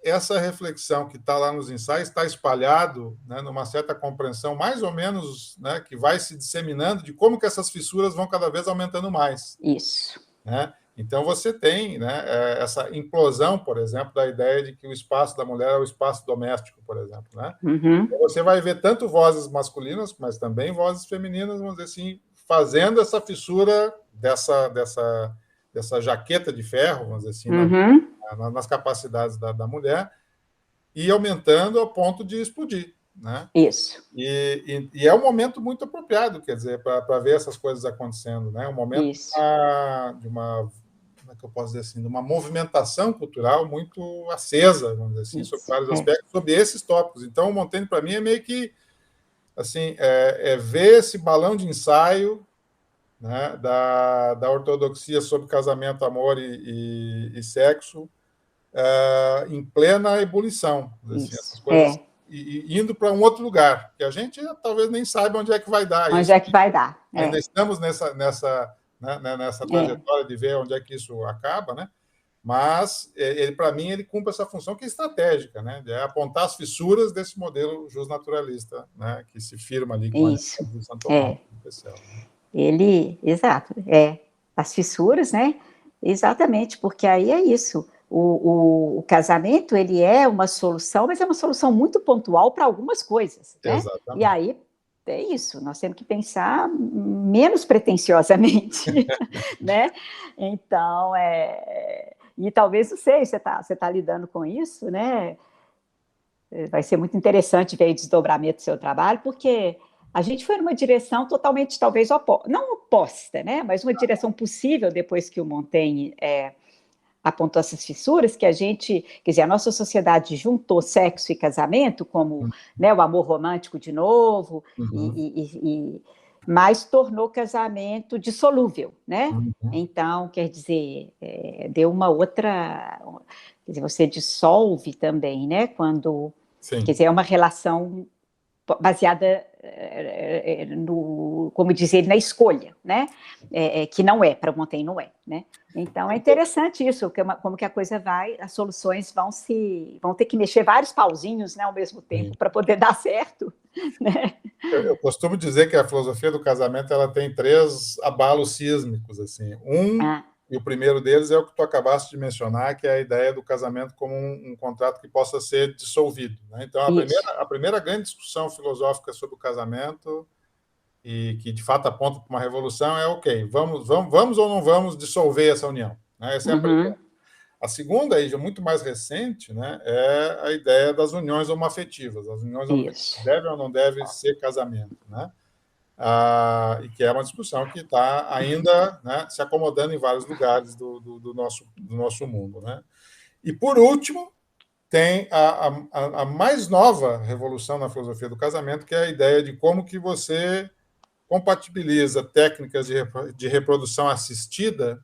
essa reflexão que está lá nos ensaios está espalhado, né, numa certa compreensão, mais ou menos, né, que vai se disseminando de como que essas fissuras vão cada vez aumentando mais. Isso. Né? Então, você tem, né, essa implosão, por exemplo, da ideia de que o espaço da mulher é o espaço doméstico, por exemplo. Né? Então, você vai ver tanto vozes masculinas, mas também vozes femininas, vamos dizer assim, fazendo essa fissura dessa jaqueta de ferro, vamos dizer assim, nas capacidades da mulher, e aumentando ao ponto de explodir. Né? Isso. E é um momento muito apropriado, quer dizer, para ver essas coisas acontecendo. Né? Um momento de uma, como é que eu posso dizer assim, de uma movimentação cultural muito acesa, vamos dizer assim, sobre vários aspectos, sobre esses tópicos. Então, o Montaigne, para mim, é meio que assim, ver esse balão de ensaio, né, da ortodoxia sobre casamento, amor e sexo, em plena ebulição. Assim, essas coisas, e indo para um outro lugar, que a gente talvez nem saiba onde é que vai dar. Onde é que vai dar. Ainda estamos nessa trajetória de ver onde é que isso acaba, né? Mas, para mim, ele cumpre essa função que é estratégica, né? De apontar as fissuras desse modelo justnaturalista, né? Que se firma ali com isso. a Santo Tomás, especial. Exato, as fissuras, né? Exatamente, porque aí é isso. O casamento, ele é uma solução, mas é uma solução muito pontual para algumas coisas, né? Exatamente. E aí é isso, nós temos que pensar menos pretensiosamente, né? Então, e talvez, não sei, você tá lidando com isso, né? Vai ser muito interessante ver o desdobramento do seu trabalho, porque a gente foi numa direção totalmente, talvez, não oposta, né? Mas uma direção possível depois que o Montaigne apontou essas fissuras, que a gente, quer dizer, a nossa sociedade juntou sexo e casamento como, né, o amor romântico de novo, mas tornou o casamento dissolúvel, né? Então, quer dizer, deu uma outra, quer dizer, você dissolve também, né? Quando, quer dizer, é uma relação baseada como diz ele, na escolha, né? Que não para o Montaigne não é, né? Então é interessante isso, como que a coisa vai, as soluções vão ter que mexer vários pauzinhos, né, ao mesmo tempo para poder dar certo, né? Eu costumo dizer que a filosofia do casamento ela tem 3 abalos sísmicos, assim. E o primeiro deles é o que tu acabaste de mencionar, que é a ideia do casamento como um contrato que possa ser dissolvido. Né? Então, a primeira grande discussão filosófica sobre o casamento, e que de fato aponta para uma revolução, é ok, vamos ou não vamos dissolver essa união? Né? Essa é a primeira. A segunda, aí, já muito mais recente, né, é a ideia das uniões homoafetivas. As uniões homoafetivas devem ou não devem ser casamento, né? E que é uma discussão que está ainda, né, se acomodando em vários lugares do nosso mundo. Né? E, por último, tem a mais nova revolução na filosofia do casamento, que é a ideia de como que você compatibiliza técnicas de reprodução assistida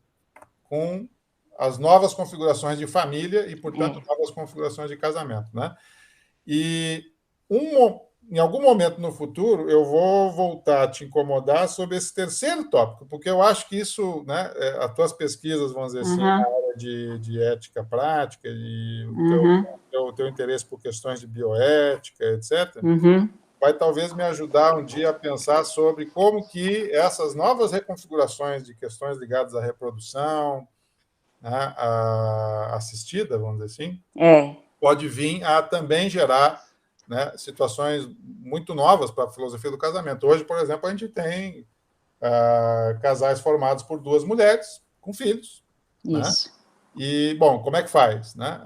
com as novas configurações de família e, portanto, novas configurações de casamento. Né? E em algum momento no futuro, eu vou voltar a te incomodar sobre esse terceiro tópico, porque eu acho que isso, né, as tuas pesquisas, vamos dizer assim, na área de ética prática, e o teu interesse por questões de bioética, etc., vai talvez me ajudar um dia a pensar sobre como que essas novas reconfigurações de questões ligadas à reprodução, né, assistida, vamos dizer assim, pode vir a também gerar, né, situações muito novas para a filosofia do casamento. Hoje, por exemplo, a gente tem casais formados por 2 mulheres com filhos. Isso. Né? E, bom, como é que faz, né?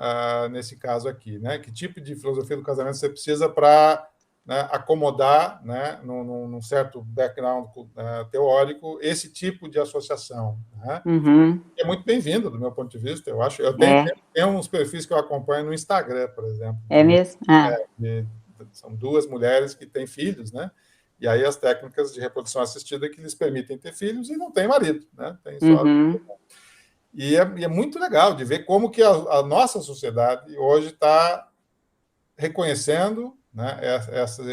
Nesse caso aqui, né? Que tipo de filosofia do casamento você precisa para, né, acomodar, né, num certo background teórico esse tipo de associação, né? Uhum. É muito bem-vindo, do meu ponto de vista, eu acho. Eu tenho uns perfis que eu acompanho no Instagram, por exemplo. É mesmo? São 2 mulheres que têm filhos, né? E aí as técnicas de reprodução assistida que lhes permitem ter filhos e não tem marido, né? Tem só... Uhum. E é muito legal de ver como que a nossa sociedade hoje está reconhecendo, né,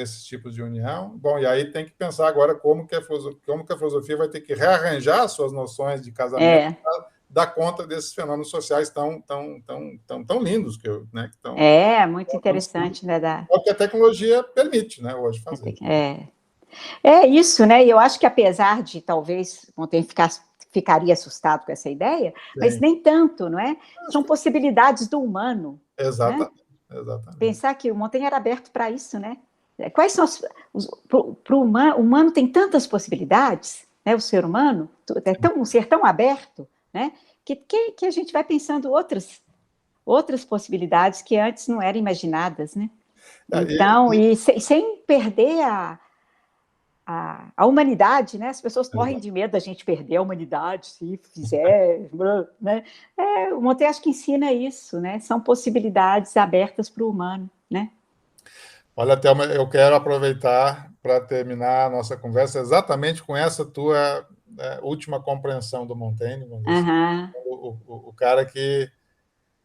esses tipos de união. Bom, e aí tem que pensar agora como que a filosofia vai ter que rearranjar suas noções de casamento para dar conta desses fenômenos sociais tão lindos né, que estão... Muito interessante, né? O que a tecnologia permite, né, hoje fazer. É isso, né? E eu acho que apesar de talvez Montaigne ficaria assustado com essa ideia, mas nem tanto, não é? São possibilidades do humano. Exatamente. Né? Exatamente. Pensar que o Montaigne era aberto para isso, né? Quais são para o humano tem tantas possibilidades, né? O ser humano um ser tão aberto, né? Que a gente vai pensando outras possibilidades que antes não eram imaginadas, né? Então, sem perder a humanidade, né? As pessoas morrem de medo da gente perder a humanidade se fizer, né? O Montaigne acho que ensina isso, né? São possibilidades abertas para o humano, né? Olha, Thelma, eu quero aproveitar para terminar a nossa conversa exatamente com essa tua última compreensão do Montaigne, o cara que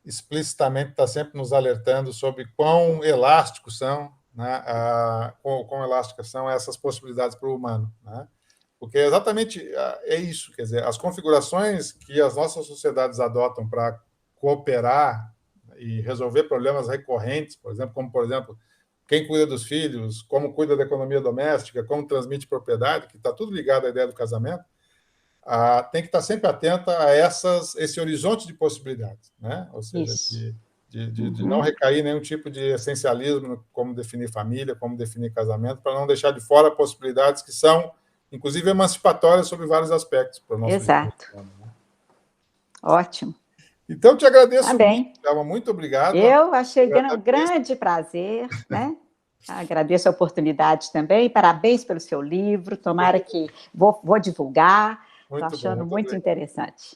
explicitamente está sempre nos alertando sobre quão elásticos são, né, quão elásticas são essas possibilidades para o humano, né? Porque exatamente é isso, quer dizer, as configurações que as nossas sociedades adotam para cooperar e resolver problemas recorrentes, por exemplo, quem cuida dos filhos, como cuida da economia doméstica, como transmite propriedade, que está tudo ligado à ideia do casamento, tem que estar sempre atenta a esse horizonte de possibilidades, né? Ou seja, de não recair em nenhum tipo de essencialismo no como definir família, como definir casamento, para não deixar de fora possibilidades que são, inclusive, emancipatórias sobre vários aspectos para o nosso Exato. Né? Ótimo. Então, te agradeço Tá bem. muito, Thelma, muito obrigado. Eu achei um grande prazer, né? Agradeço a oportunidade também, parabéns pelo seu livro, tomara que vou divulgar, estou achando muito interessante.